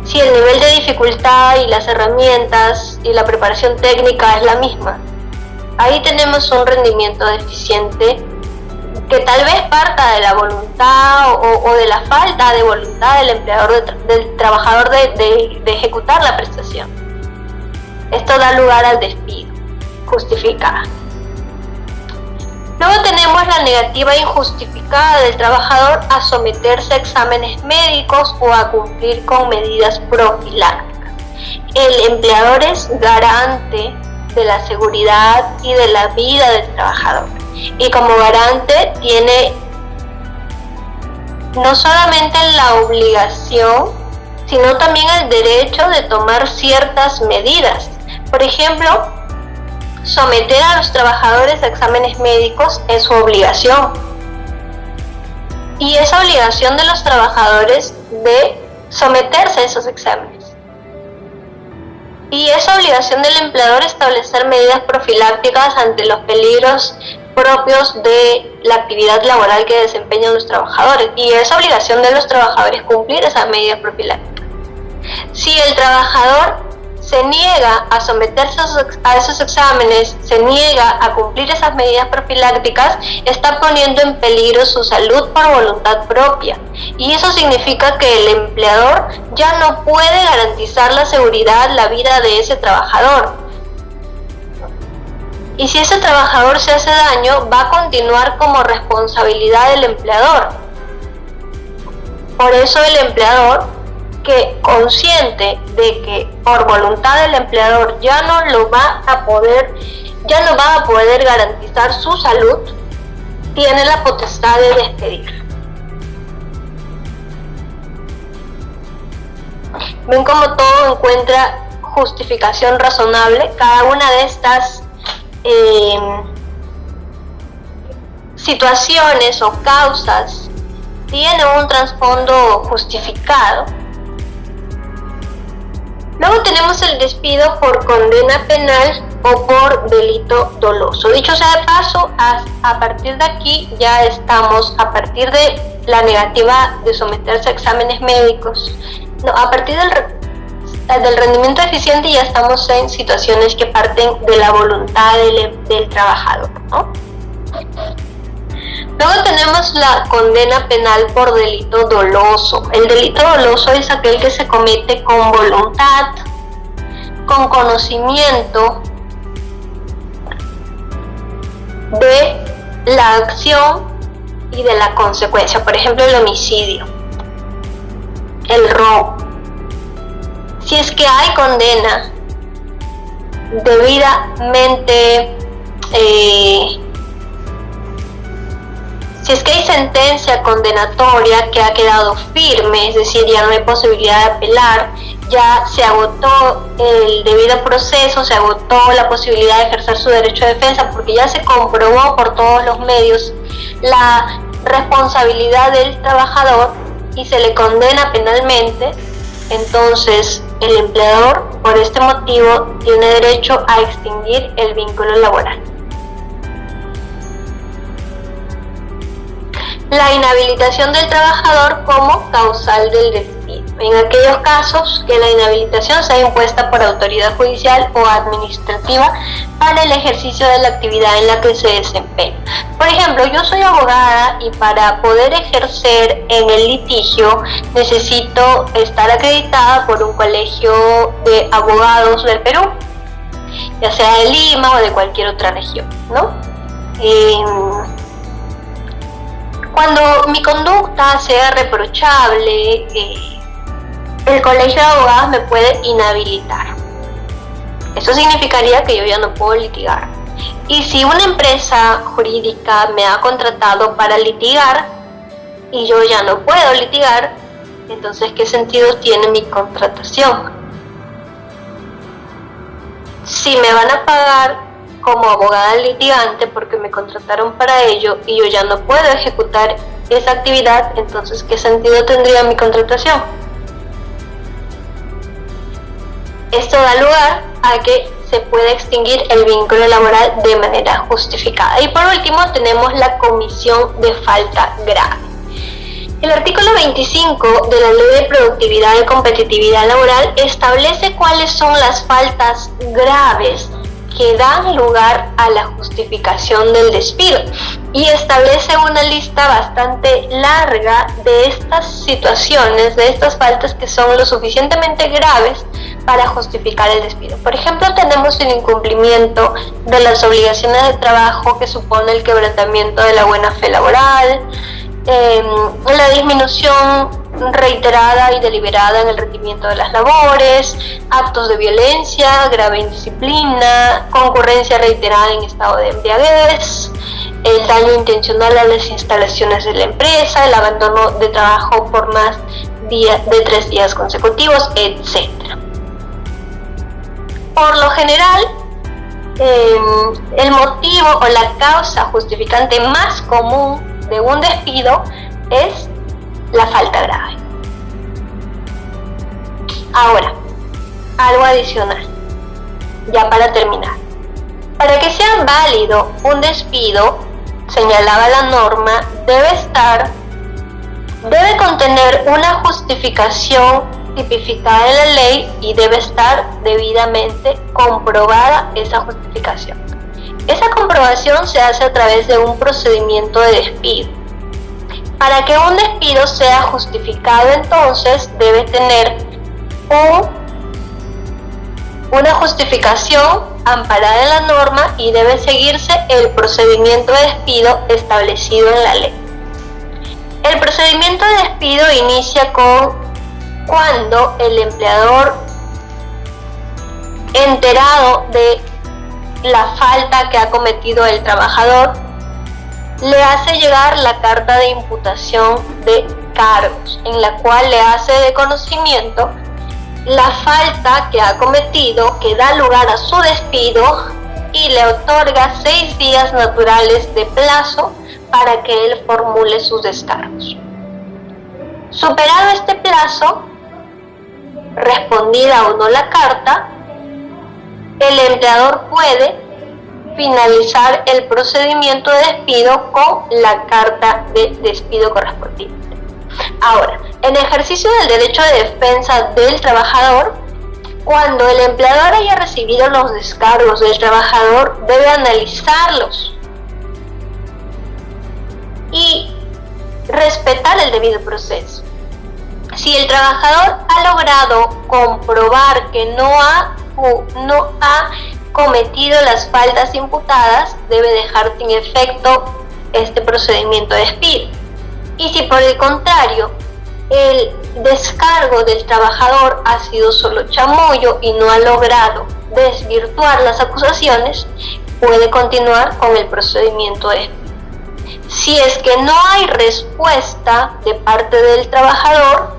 Si el nivel de dificultad y las herramientas y la preparación técnica es la misma, ahí tenemos un rendimiento deficiente que tal vez parta de la voluntad o de la falta de voluntad del empleador, del trabajador de ejecutar la prestación. Esto da lugar al despido justificado. Luego tenemos la negativa injustificada del trabajador a someterse a exámenes médicos o a cumplir con medidas profilácticas. El empleador es garante de la seguridad y de la vida del trabajador. Y como garante tiene no solamente la obligación, sino también el derecho de tomar ciertas medidas. Por ejemplo, someter a los trabajadores a exámenes médicos es su obligación. Y es obligación de los trabajadores de someterse a esos exámenes. Y es obligación del empleador establecer medidas profilácticas ante los peligros propios de la actividad laboral que desempeñan los trabajadores, y es obligación de los trabajadores cumplir esas medidas profilácticas. Si el trabajador se niega a someterse a esos exámenes, se niega a cumplir esas medidas profilácticas, está poniendo en peligro su salud por voluntad propia, y eso significa que el empleador ya no puede garantizar la seguridad, la vida de ese trabajador. Y si ese trabajador se hace daño, va a continuar como responsabilidad del empleador. Por eso el empleador, que consciente de que por voluntad del empleador ya no va a poder garantizar su salud, tiene la potestad de despedir. Ven como todo encuentra justificación razonable. Cada una de estas situaciones o causas tiene un trasfondo justificado. Luego tenemos el despido por condena penal o por delito doloso. Dicho sea de paso, a partir de aquí ya estamos, a partir de la negativa de someterse a exámenes médicos, a partir del rendimiento eficiente ya estamos en situaciones que parten de la voluntad del trabajador, ¿no? Luego tenemos la condena penal por delito doloso. El delito doloso es aquel que se comete con voluntad, con conocimiento de la acción y de la consecuencia. Por ejemplo, el homicidio, el robo. Si es que hay condena debidamente, si es que hay sentencia condenatoria que ha quedado firme, es decir, ya no hay posibilidad de apelar, ya se agotó el debido proceso, se agotó la posibilidad de ejercer su derecho de defensa porque ya se comprobó por todos los medios la responsabilidad del trabajador y se le condena penalmente, entonces el empleador por este motivo tiene derecho a extinguir el vínculo laboral. La inhabilitación del trabajador como causal del despido. En aquellos casos que la inhabilitación sea impuesta por autoridad judicial o administrativa para el ejercicio de la actividad en la que se desempeña. Por ejemplo, yo soy abogada y para poder ejercer en el litigio necesito estar acreditada por un colegio de abogados del Perú, ya sea de Lima o de cualquier otra región, ¿no? Cuando mi conducta sea reprochable, el colegio de abogados me puede inhabilitar. Eso significaría que yo ya no puedo litigar. Y si una empresa jurídica me ha contratado para litigar y yo ya no puedo litigar, entonces ¿qué sentido tiene mi contratación? Si me van a pagar como abogada litigante porque me contrataron para ello y yo ya no puedo ejecutar esa actividad, entonces ¿qué sentido tendría mi contratación? Esto da lugar a que se puede extinguir el vínculo laboral de manera justificada. Y por último tenemos la comisión de falta grave. El artículo 25 de la Ley de Productividad y Competitividad Laboral establece cuáles son las faltas graves que dan lugar a la justificación del despido y establece una lista bastante larga de estas situaciones, de estas faltas que son lo suficientemente graves para justificar el despido. Por ejemplo, tenemos el incumplimiento de las obligaciones de trabajo que supone el quebrantamiento de la buena fe laboral, la disminución reiterada y deliberada en el rendimiento de las labores, actos de violencia, grave indisciplina, concurrencia reiterada en estado de embriaguez, el daño intencional a las instalaciones de la empresa, el abandono de trabajo por más de 3 días consecutivos, etc. Por lo general, el motivo o la causa justificante más común de un despido es la falta grave. Ahora, algo adicional, ya para terminar. Para que sea válido un despido, señalaba la norma, debe contener una justificación tipificada en la ley y debe estar debidamente comprobada esa justificación. Esa comprobación se hace a través de un procedimiento de despido. Para que un despido sea justificado, entonces debe tener una justificación amparada en la norma y debe seguirse el procedimiento de despido establecido en la ley. El procedimiento de despido inicia cuando el empleador, enterado de la falta que ha cometido el trabajador, le hace llegar la carta de imputación de cargos, en la cual le hace de conocimiento la falta que ha cometido, que da lugar a su despido, y le otorga 6 días naturales de plazo para que él formule sus descargos. Superado este plazo, respondida o no la carta, el empleador puede finalizar el procedimiento de despido con la carta de despido correspondiente. Ahora, en ejercicio del derecho de defensa del trabajador, cuando el empleador haya recibido los descargos del trabajador, debe analizarlos y respetar el debido proceso. Si el trabajador ha logrado comprobar que no ha cometido las faltas imputadas, debe dejar sin efecto este procedimiento de despido. Y si por el contrario el descargo del trabajador ha sido solo chamullo y no ha logrado desvirtuar las acusaciones, puede continuar con el procedimiento de despido. Si es que no hay respuesta de parte del trabajador,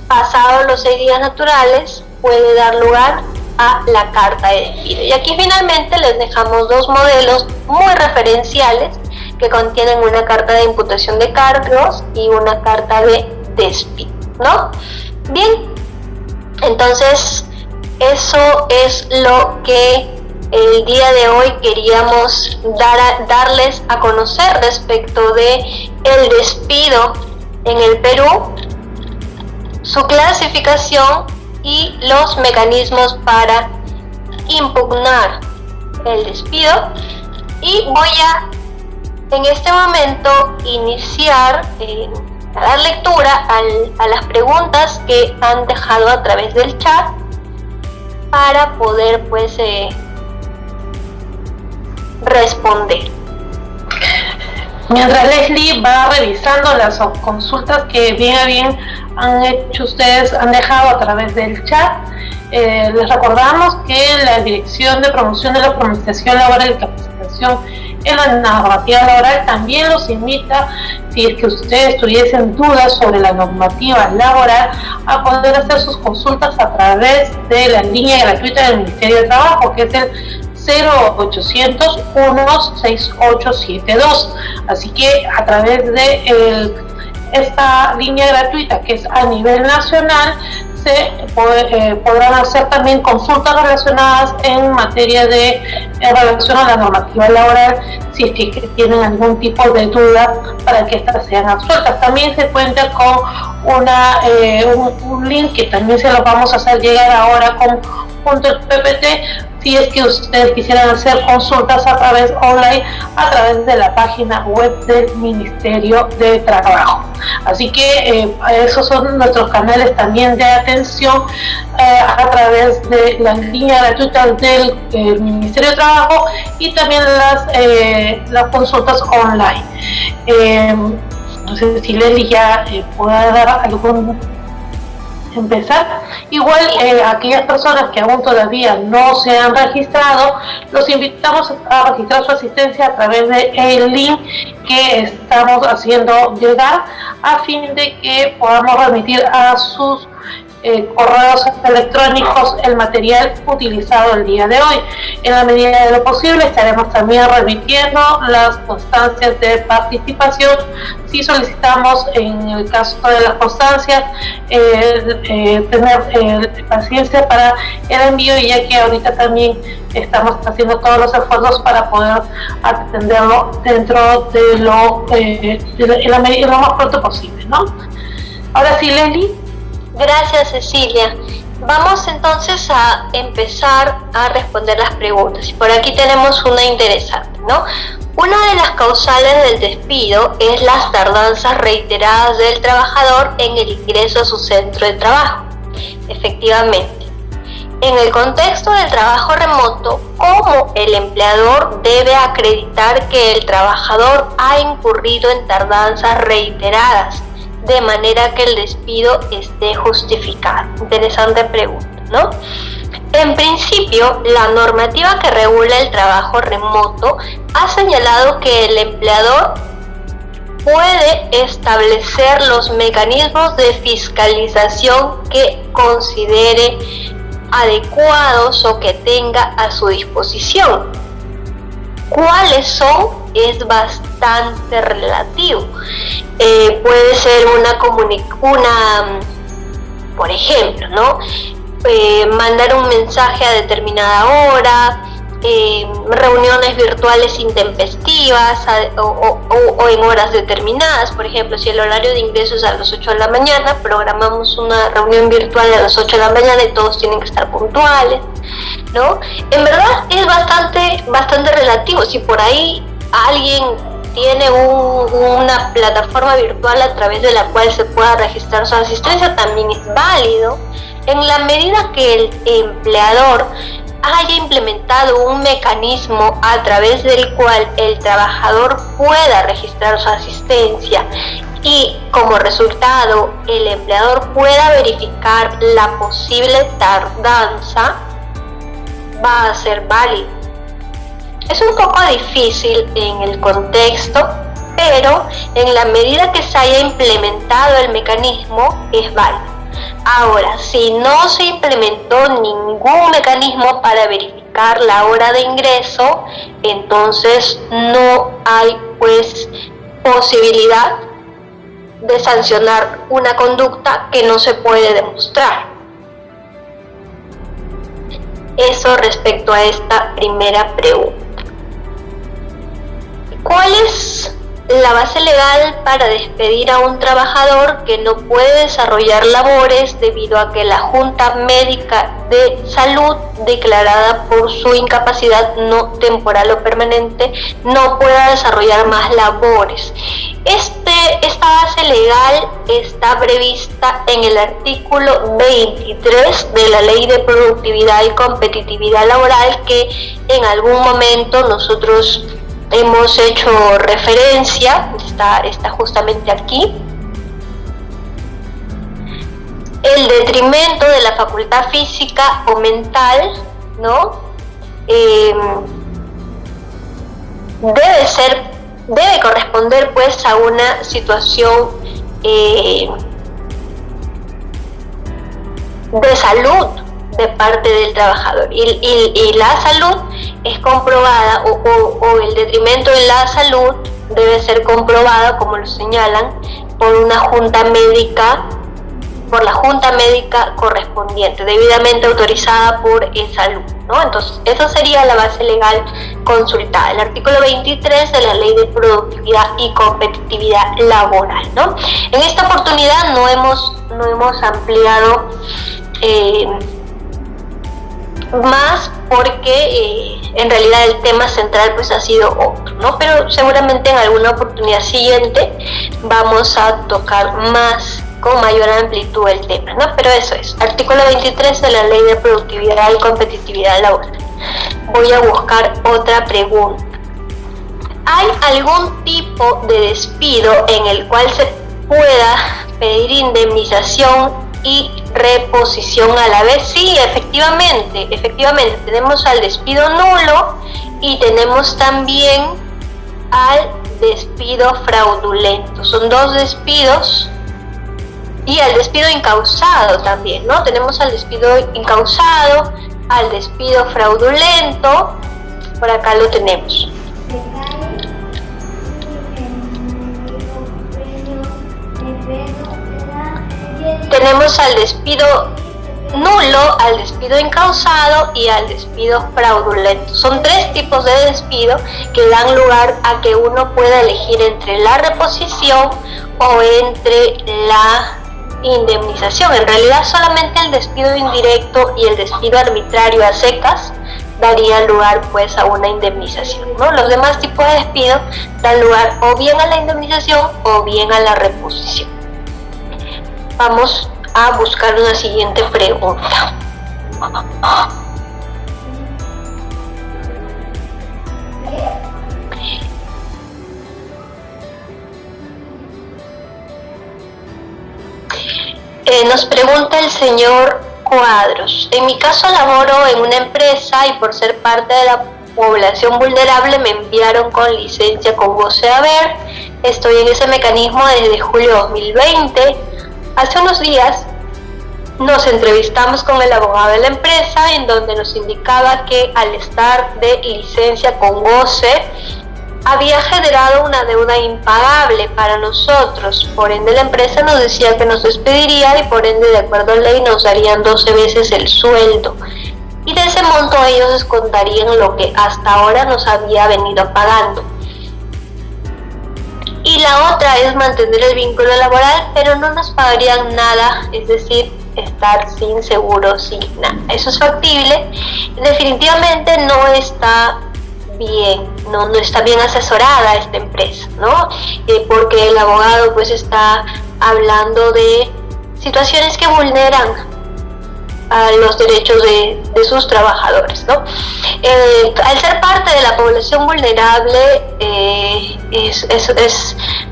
pasados los 6 días naturales, puede dar lugar a la carta de despido. Y aquí finalmente les dejamos 2 modelos muy referenciales que contienen una carta de imputación de cargos y una carta de despido, ¿no? Bien, entonces eso es lo que el día de hoy queríamos darles a conocer respecto de el despido en el Perú, su clasificación y los mecanismos para impugnar el despido. Y voy a en este momento iniciar a dar lectura a las preguntas que han dejado a través del chat para poder pues responder. Mientras Leslie va revisando las consultas que bien a bien han hecho ustedes, han dejado a través del chat, les recordamos que la Dirección de Promoción de la Pronunciación Laboral y Capacitación en la Normativa Laboral también los invita, si es que ustedes tuviesen dudas sobre la normativa laboral, a poder hacer sus consultas a través de la línea gratuita del Ministerio de Trabajo, que es el 0800 16872. Así que a través de esta línea gratuita, que es a nivel nacional, se podrán hacer también consultas relacionadas en materia de en relación a la normativa laboral, si es que tienen algún tipo de duda para que estas sean absueltas. También se cuenta con un link que también se los vamos a hacer llegar ahora con junto al PPT, si es que ustedes quisieran hacer consultas a través online, a través de la página web del Ministerio de Trabajo. Así que esos son nuestros canales también de atención a través de la línea gratuita del Ministerio de Trabajo y también las consultas online. No sé si Leslie ya pueda dar empezar. Igual aquellas personas que aún todavía no se han registrado, los invitamos a registrar su asistencia a través del link que estamos haciendo llegar, a fin de que podamos remitir a sus correos electrónicos el material utilizado el día de hoy. En la medida de lo posible estaremos también remitiendo las constancias de participación. Si solicitamos, en el caso de las constancias, tener paciencia para el envío, ya que ahorita también estamos haciendo todos los esfuerzos para poder atenderlo dentro de lo más pronto posible, ¿no? Ahora sí, Leslie. Gracias, Cecilia. Vamos entonces a empezar a responder las preguntas. Y por aquí tenemos una interesante, ¿no? Una de las causales del despido es las tardanzas reiteradas del trabajador en el ingreso a su centro de trabajo. Efectivamente, en el contexto del trabajo remoto, ¿cómo el empleador debe acreditar que el trabajador ha incurrido en tardanzas reiteradas, de manera que el despido esté justificado? Interesante pregunta, ¿no? En principio, la normativa que regula el trabajo remoto ha señalado que el empleador puede establecer los mecanismos de fiscalización que considere adecuados o que tenga a su disposición. ¿Cuáles son? Es bastante relativo. Puede ser por ejemplo, ¿no? Mandar un mensaje a determinada hora, reuniones virtuales intempestivas o en horas determinadas. Por ejemplo, si el horario de ingreso es a las 8 de la mañana, programamos una reunión virtual a las 8 de la mañana y todos tienen que estar puntuales, ¿no? En verdad es bastante relativo. Si por ahí alguien tiene una plataforma virtual a través de la cual se pueda registrar su asistencia, también es válido, en la medida que el empleador haya implementado un mecanismo a través del cual el trabajador pueda registrar su asistencia y como resultado el empleador pueda verificar la posible tardanza, va a ser válido. Es un poco difícil en el contexto, pero en la medida que se haya implementado el mecanismo es válido. Ahora, si no se implementó ningún mecanismo para verificar la hora de ingreso, entonces no hay pues posibilidad de sancionar una conducta que no se puede demostrar. Eso respecto a esta primera pregunta. ¿Cuál es la base legal para despedir a un trabajador que no puede desarrollar labores debido a que la Junta Médica de Salud, declarada por su incapacidad no temporal o permanente, no pueda desarrollar más labores? Esta base legal está prevista en el artículo 23 de la Ley de Productividad y Competitividad Laboral, que en algún momento nosotros hemos hecho referencia, está justamente aquí. El detrimento de la facultad física o mental, ¿no? Debe corresponder pues a una situación de salud de parte del trabajador, y la salud es comprobada, o el detrimento en la salud debe ser comprobado, como lo señalan, por la junta médica correspondiente, debidamente autorizada por salud, ¿no? Entonces, esa sería la base legal consultada, el artículo 23 de la Ley de Productividad y Competitividad Laboral, ¿no? En esta oportunidad no hemos ampliado más porque en realidad el tema central pues ha sido otro, ¿no? Pero seguramente en alguna oportunidad siguiente vamos a tocar más, con mayor amplitud el tema, ¿no? Pero eso es, artículo 23 de la Ley de Productividad y Competitividad Laboral. Voy a buscar otra pregunta. ¿Hay algún tipo de despido en el cual se pueda pedir indemnización y reposición a la vez? Sí, efectivamente, tenemos al despido nulo y tenemos también al despido fraudulento. Son dos despidos, y al despido incausado también, ¿no? Tenemos al despido incausado, al despido fraudulento, por acá lo tenemos. Tenemos al despido nulo, al despido incausado y al despido fraudulento. Son tres tipos de despido que dan lugar a que uno pueda elegir entre la reposición o entre la indemnización. En realidad solamente el despido indirecto y el despido arbitrario a secas daría lugar pues a una indemnización, ¿no? Los demás tipos de despido dan lugar o bien a la indemnización o bien a la reposición. Vamos a buscar una siguiente pregunta. Nos pregunta el señor Cuadros: en mi caso laboro en una empresa y por ser parte de la población vulnerable me enviaron con licencia con goce de haber. Estoy en ese mecanismo desde julio de 2020. Hace unos días nos entrevistamos con el abogado de la empresa, en donde nos indicaba que al estar de licencia con goce había generado una deuda impagable para nosotros. Por ende la empresa nos decía que nos despediría y por ende, de acuerdo a ley, nos darían 12 veces el sueldo, y de ese monto ellos descontarían lo que hasta ahora nos había venido pagando. Y la otra es mantener el vínculo laboral, pero no nos pagarían nada, es decir, estar sin seguro, sin nada. Eso es factible. Definitivamente no está bien, no está bien asesorada esta empresa, ¿no? Porque el abogado pues está hablando de situaciones que vulneran a los derechos de sus trabajadores, ¿no? Al ser parte de la población vulnerable, es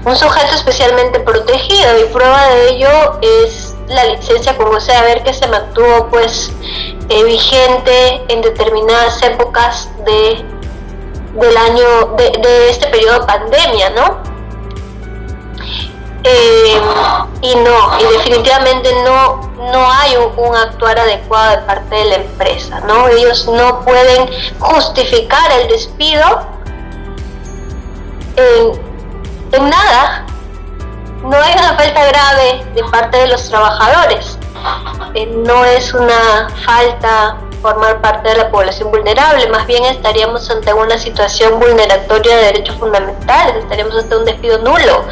un sujeto especialmente protegido, y prueba de ello es la licencia con goce de haber que se mantuvo pues vigente en determinadas épocas del año de este periodo de pandemia, ¿no? Y definitivamente no hay un actuar adecuado de parte de la empresa, ¿no? Ellos no pueden justificar el despido en nada. No hay una falta grave de parte de los trabajadores, no es una falta formar parte de la población vulnerable, más bien estaríamos ante una situación vulneratoria de derechos fundamentales, estaríamos ante un despido nulo,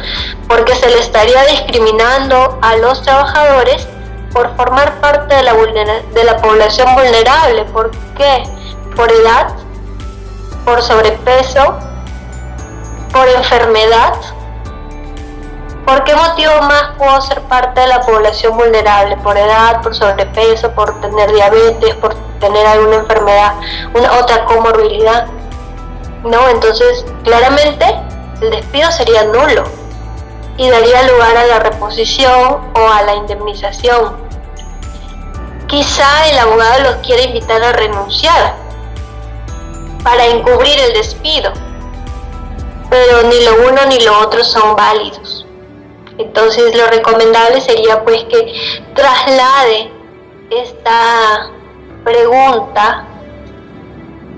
porque se le estaría discriminando a los trabajadores por formar parte de la población vulnerable. ¿Por qué? Por edad, por sobrepeso, por enfermedad. ¿Por qué motivo más puedo ser parte de la población vulnerable? Por edad, por sobrepeso, por tener diabetes, por tener alguna enfermedad, otra comorbilidad, ¿no? Entonces, claramente, el despido sería nulo y daría lugar a la reposición o a la indemnización. Quizá el abogado los quiere invitar a renunciar para encubrir el despido, pero ni lo uno ni lo otro son válidos. Entonces lo recomendable sería pues que traslade esta pregunta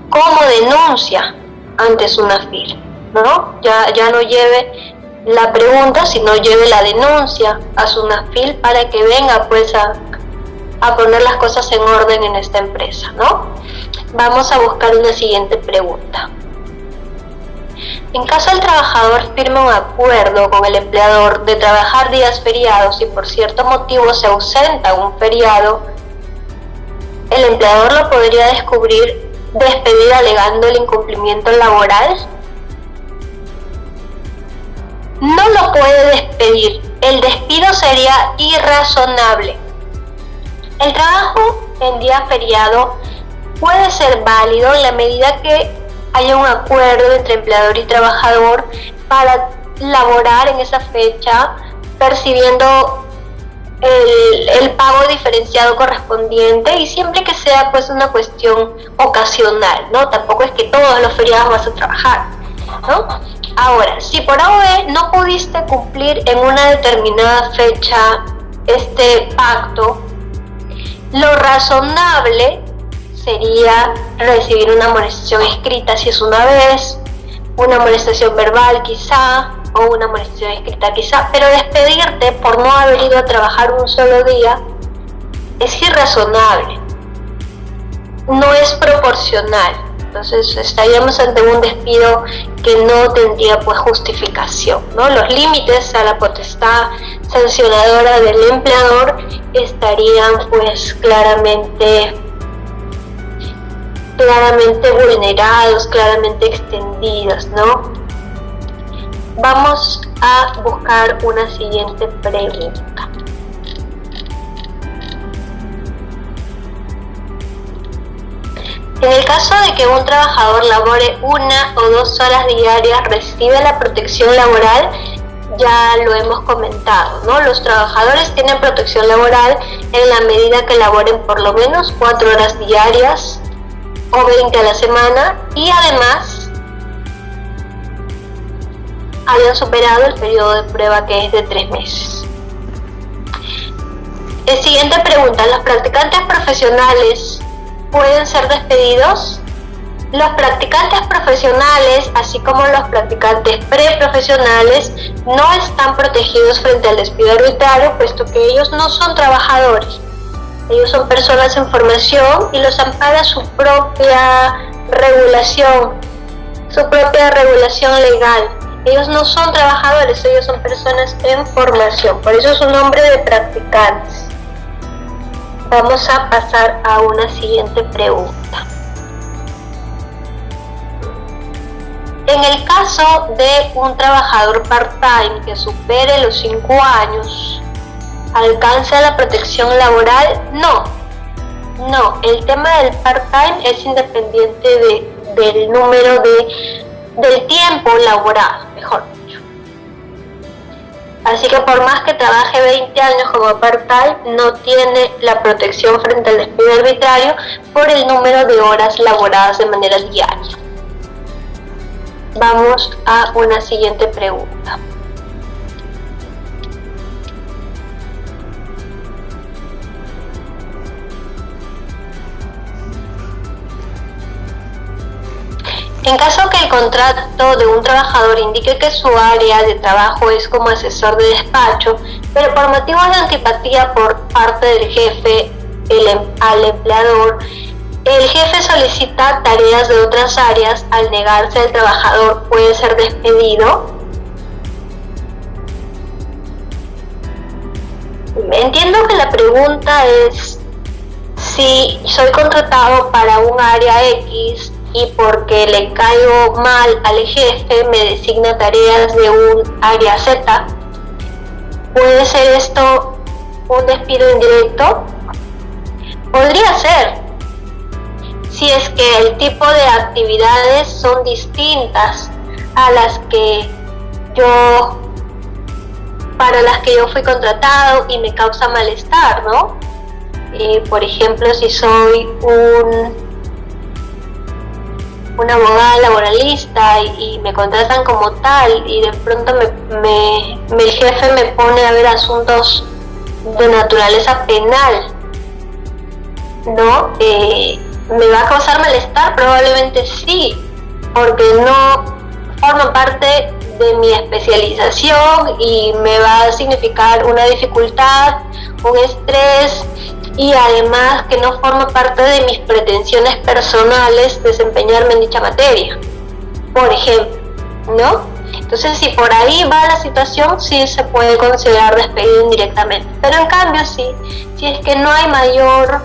como denuncia ante SUNAFIL, ¿no? Ya no lleve la pregunta, sino lleve la denuncia a SUNAFIL para que venga pues a poner las cosas en orden en esta empresa, ¿no? Vamos a buscar una siguiente pregunta. En caso el trabajador firme un acuerdo con el empleador de trabajar días feriados y por cierto motivo se ausenta un feriado, ¿el empleador lo podría despedir alegando el incumplimiento laboral? No lo puede despedir, el despido sería irrazonable. El trabajo en día feriado puede ser válido en la medida que haya un acuerdo entre empleador y trabajador para laborar en esa fecha percibiendo el pago diferenciado correspondiente, y siempre que sea pues una cuestión ocasional, ¿no? Tampoco es que todos los feriados vas a trabajar, ¿no? Ahora, si por A o B no pudiste cumplir en una determinada fecha este pacto, lo razonable sería recibir una amonestación escrita si es una vez, una amonestación verbal quizá, o una amonestación escrita quizá, pero despedirte por no haber ido a trabajar un solo día es irrazonable, no es proporcional. Entonces estaríamos ante un despido que no tendría pues justificación, ¿no? Los límites a la potestad sancionadora del empleador estarían pues claramente vulnerados, claramente extendidos, ¿no? Vamos a buscar una siguiente pregunta. En el caso de que un trabajador labore 1 o 2 horas diarias, ¿recibe la protección laboral? Ya lo hemos comentado, ¿no? Los trabajadores tienen protección laboral en la medida que laboren por lo menos 4 horas diarias o 20 a la semana, y además hayan superado el periodo de prueba, que es de 3 meses. Siguiente pregunta: ¿los practicantes profesionales pueden ser despedidos? Los practicantes profesionales, así como los practicantes preprofesionales, no están protegidos frente al despido arbitrario, puesto que ellos no son trabajadores. Ellos son personas en formación y los ampara su propia regulación legal. Ellos no son trabajadores, ellos son personas en formación, por eso es un nombre de practicantes. Vamos a pasar a una siguiente pregunta. En el caso de un trabajador part-time que supere los 5 años, ¿alcanza la protección laboral? No, el tema del part-time es independiente del número del tiempo laborado, mejor dicho. Así que por más que trabaje 20 años como part-time, no tiene la protección frente al despido arbitrario por el número de horas laboradas de manera diaria. Vamos a una siguiente pregunta. En caso que el contrato de un trabajador indique que su área de trabajo es como asesor de despacho, pero por motivos de antipatía por parte del jefe al empleador, el jefe solicita tareas de otras áreas, al negarse el trabajador puede ser despedido. Entiendo que la pregunta es si soy contratado para un área X y porque le caigo mal al jefe me designa tareas de un área Z. ¿Puede ser esto un despido indirecto? Podría ser, si es que el tipo de actividades son distintas a para las que yo fui contratado y me causa malestar, ¿no? Por ejemplo, si soy una abogada laboralista y me contratan como tal y de pronto el jefe me pone a ver asuntos de naturaleza penal, ¿no? ¿Me va a causar malestar? Probablemente sí, porque no forma parte de mi especialización y me va a significar una dificultad, un estrés, y además que no forma parte de mis pretensiones personales desempeñarme en dicha materia, por ejemplo, ¿no? Entonces, si por ahí va la situación, sí se puede considerar despedido indirectamente, pero en cambio si es que no hay mayor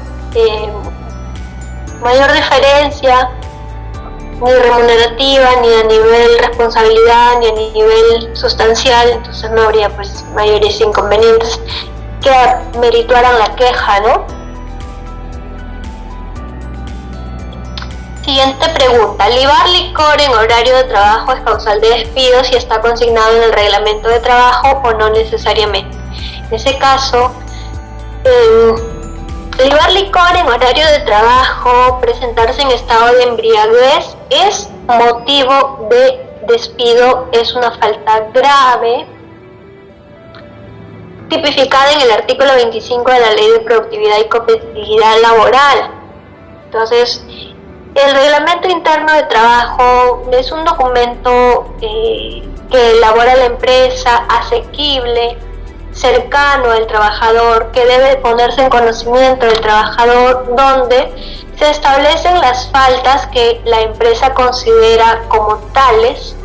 diferencia ni remunerativa, ni a nivel responsabilidad, ni a nivel sustancial, entonces no habría pues mayores inconvenientes que merituaran la queja, ¿no? Siguiente pregunta. ¿Libar licor en horario de trabajo es causal de despido si está consignado en el reglamento de trabajo o no necesariamente? En ese caso, libar licor en horario de trabajo, presentarse en estado de embriaguez es motivo de despido, es una falta grave, tipificada en el artículo 25 de la Ley de Productividad y Competitividad Laboral. Entonces, el Reglamento Interno de Trabajo es un documento que elabora la empresa, asequible, cercano al trabajador, que debe ponerse en conocimiento del trabajador, donde se establecen las faltas que la empresa considera como tales,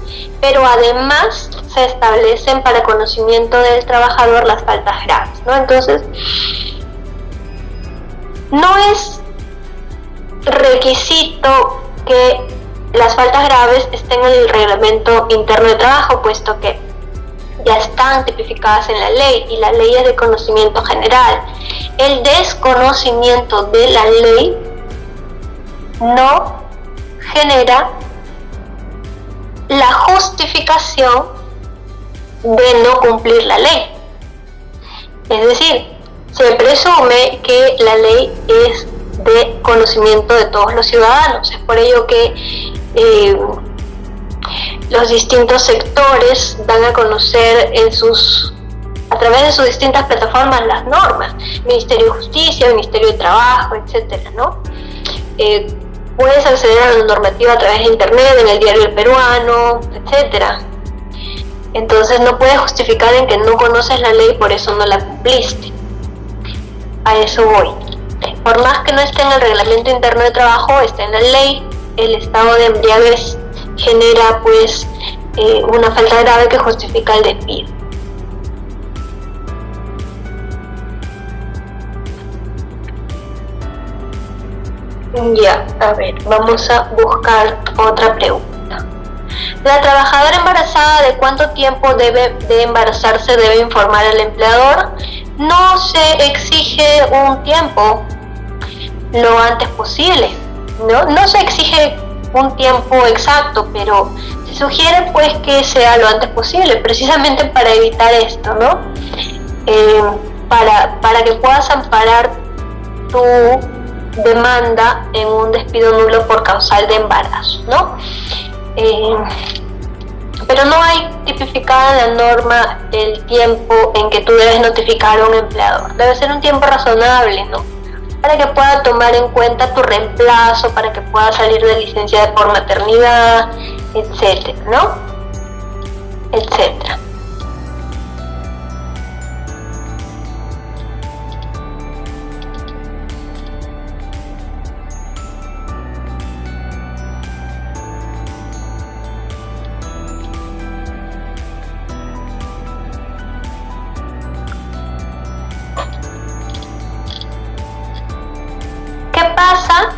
pero además se establecen para conocimiento del trabajador las faltas graves, ¿no? Entonces, no es requisito que las faltas graves estén en el Reglamento Interno de Trabajo, puesto que ya están tipificadas en la ley y la ley es de conocimiento general. El desconocimiento de la ley no genera la justificación de no cumplir la ley. Es decir, se presume que la ley es de conocimiento de todos los ciudadanos. Es por ello que los distintos sectores dan a conocer a través de sus distintas plataformas las normas, Ministerio de Justicia, Ministerio de Trabajo, etcétera, ¿no? Puedes acceder a la normativa a través de internet, en el Diario El Peruano, etcétera. Entonces no puedes justificar en que no conoces la ley, por eso no la cumpliste. A eso voy. Por más que no esté en el Reglamento Interno de Trabajo, está en la ley, el estado de embriaguez genera pues una falta grave que justifica el despido. Ya, a ver, vamos a buscar otra pregunta. La trabajadora embarazada de cuánto tiempo debe de embarazarse debe informar al empleador. No se exige un tiempo lo antes posible, no se exige un tiempo exacto, pero se sugiere pues que sea lo antes posible, precisamente para evitar esto, ¿no? Para que puedas amparar tu demanda en un despido nulo por causal de embarazo, ¿no? Pero no hay tipificada en la norma el tiempo en que tú debes notificar a un empleador. Debe ser un tiempo razonable, ¿no? Para que pueda tomar en cuenta tu reemplazo, para que pueda salir de licencia por maternidad, etcétera, ¿no? Etcétera.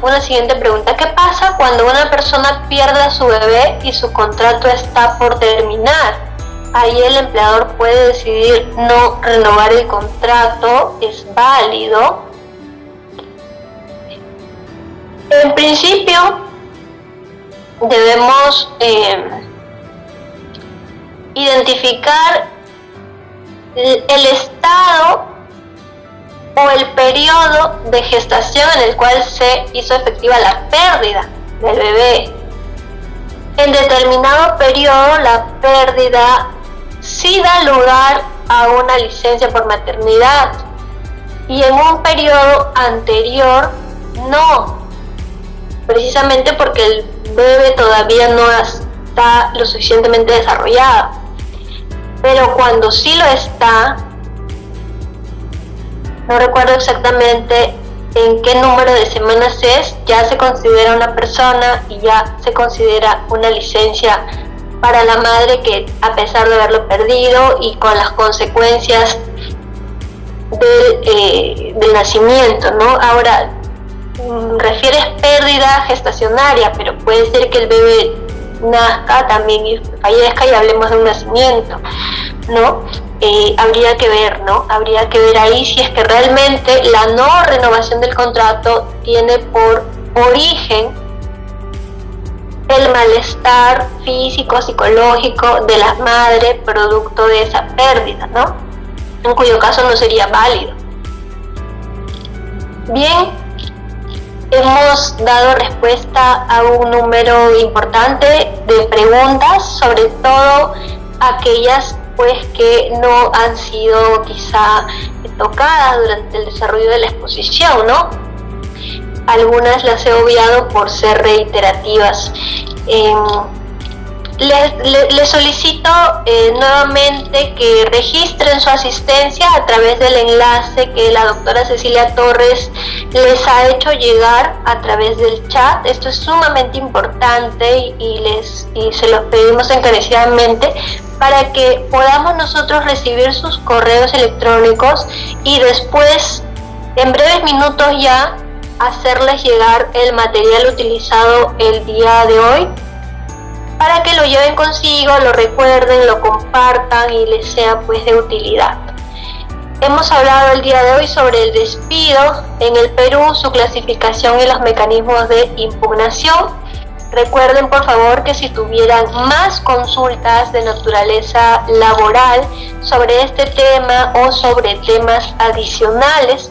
Una siguiente pregunta: ¿qué pasa cuando una persona pierde a su bebé y su contrato está por terminar? Ahí el empleador puede decidir no renovar el contrato, es válido. En principio debemos identificar el estado o el periodo de gestación en el cual se hizo efectiva la pérdida del bebé. En determinado periodo la pérdida sí da lugar a una licencia por maternidad y en un periodo anterior no, precisamente porque el bebé todavía no está lo suficientemente desarrollado. Pero cuando sí lo está, no recuerdo exactamente en qué número de semanas es, ya se considera una persona y ya se considera una licencia para la madre, que a pesar de haberlo perdido y con las consecuencias del nacimiento, ¿no? Ahora, refieres pérdida gestacionaria, pero puede ser que el bebé nazca también y fallezca y hablemos de un nacimiento, ¿no? Habría que ver, ¿no? Habría que ver ahí si es que realmente la no renovación del contrato tiene por origen el malestar físico, psicológico de la madre producto de esa pérdida, ¿no? En cuyo caso no sería válido. Bien, hemos dado respuesta a un número importante de preguntas, sobre todo aquellas pues que no han sido quizá tocadas durante el desarrollo de la exposición, ¿no? Algunas las he obviado por ser reiterativas. Les solicito nuevamente que registren su asistencia a través del enlace que la doctora Cecilia Torres les ha hecho llegar a través del chat. Esto es sumamente importante y se los pedimos encarecidamente para que podamos nosotros recibir sus correos electrónicos y después, en breves minutos ya, hacerles llegar el material utilizado el día de hoy, para que lo lleven consigo, lo recuerden, lo compartan y les sea pues de utilidad. Hemos hablado el día de hoy sobre el despido en el Perú, su clasificación y los mecanismos de impugnación. Recuerden por favor que si tuvieran más consultas de naturaleza laboral sobre este tema o sobre temas adicionales,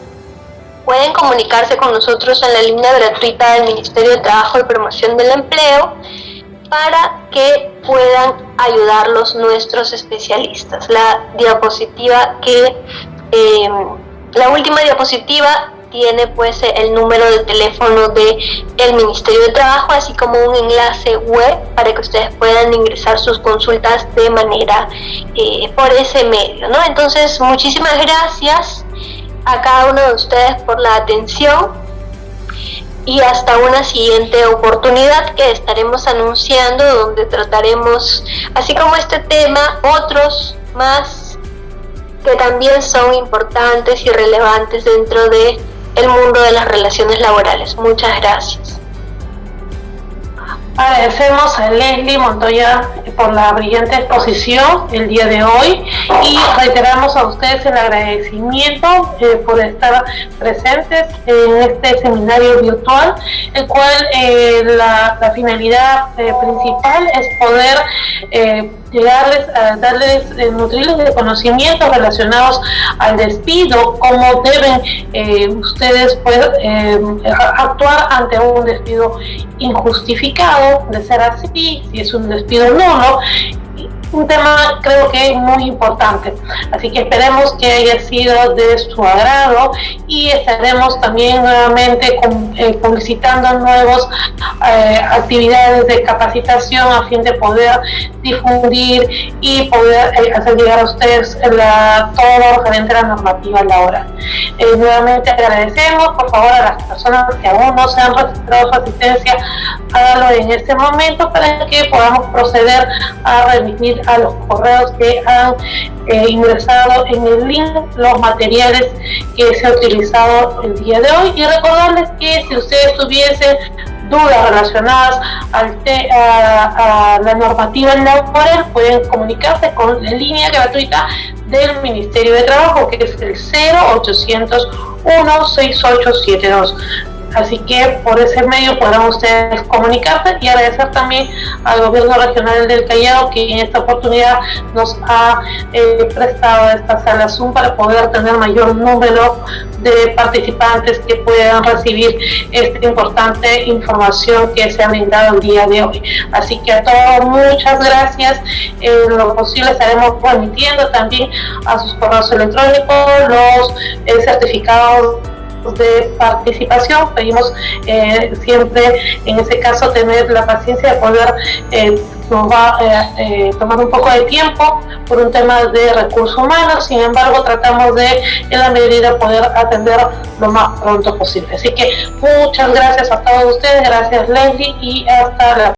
pueden comunicarse con nosotros en la línea gratuita del Ministerio de Trabajo y Promoción del Empleo para que puedan ayudarlos nuestros especialistas. La última diapositiva tiene pues el número de teléfono del Ministerio de Trabajo, así como un enlace web para que ustedes puedan ingresar sus consultas de manera por ese medio, ¿no? Entonces, muchísimas gracias a cada uno de ustedes por la atención y hasta una siguiente oportunidad que estaremos anunciando, donde trataremos, así como este tema, otros más que también son importantes y relevantes dentro de el mundo de las relaciones laborales. Muchas gracias. Agradecemos a Leslie Montoya por la brillante exposición el día de hoy y reiteramos a ustedes el agradecimiento por estar presentes en este seminario virtual, el cual la finalidad principal es poder nutrirles de conocimientos relacionados al despido, cómo deben ustedes actuar ante un despido injustificado, de ser así, si es un despido nulo. Un tema creo que muy importante, así que esperemos que haya sido de su agrado y estaremos también nuevamente publicitando nuevas actividades de capacitación a fin de poder difundir y poder hacer llegar a ustedes todo lo referente a la normativa laboral. Nuevamente agradecemos, por favor, a las personas que aún no se han registrado su asistencia, háganlo en este momento para que podamos proceder a remitir a los correos que han ingresado en el link los materiales que se han utilizado el día de hoy, y recordarles que si ustedes tuviesen dudas relacionadas a la normativa laboral, pueden comunicarse con la línea gratuita del Ministerio de Trabajo, que es el 0800 16872. Así que por ese medio podrán ustedes comunicarse, y agradecer también al Gobierno Regional del Callao, que en esta oportunidad nos ha prestado esta sala Zoom para poder tener mayor número de participantes que puedan recibir esta importante información que se ha brindado el día de hoy. Así que a todos muchas gracias. En lo posible estaremos remitiendo también a sus correos electrónicos los certificados de participación. Pedimos siempre en ese caso tener la paciencia de poder nos va a tomar un poco de tiempo por un tema de recursos humanos, sin embargo tratamos de en la medida poder atender lo más pronto posible. Así que muchas gracias a todos ustedes, gracias Leslie, y hasta la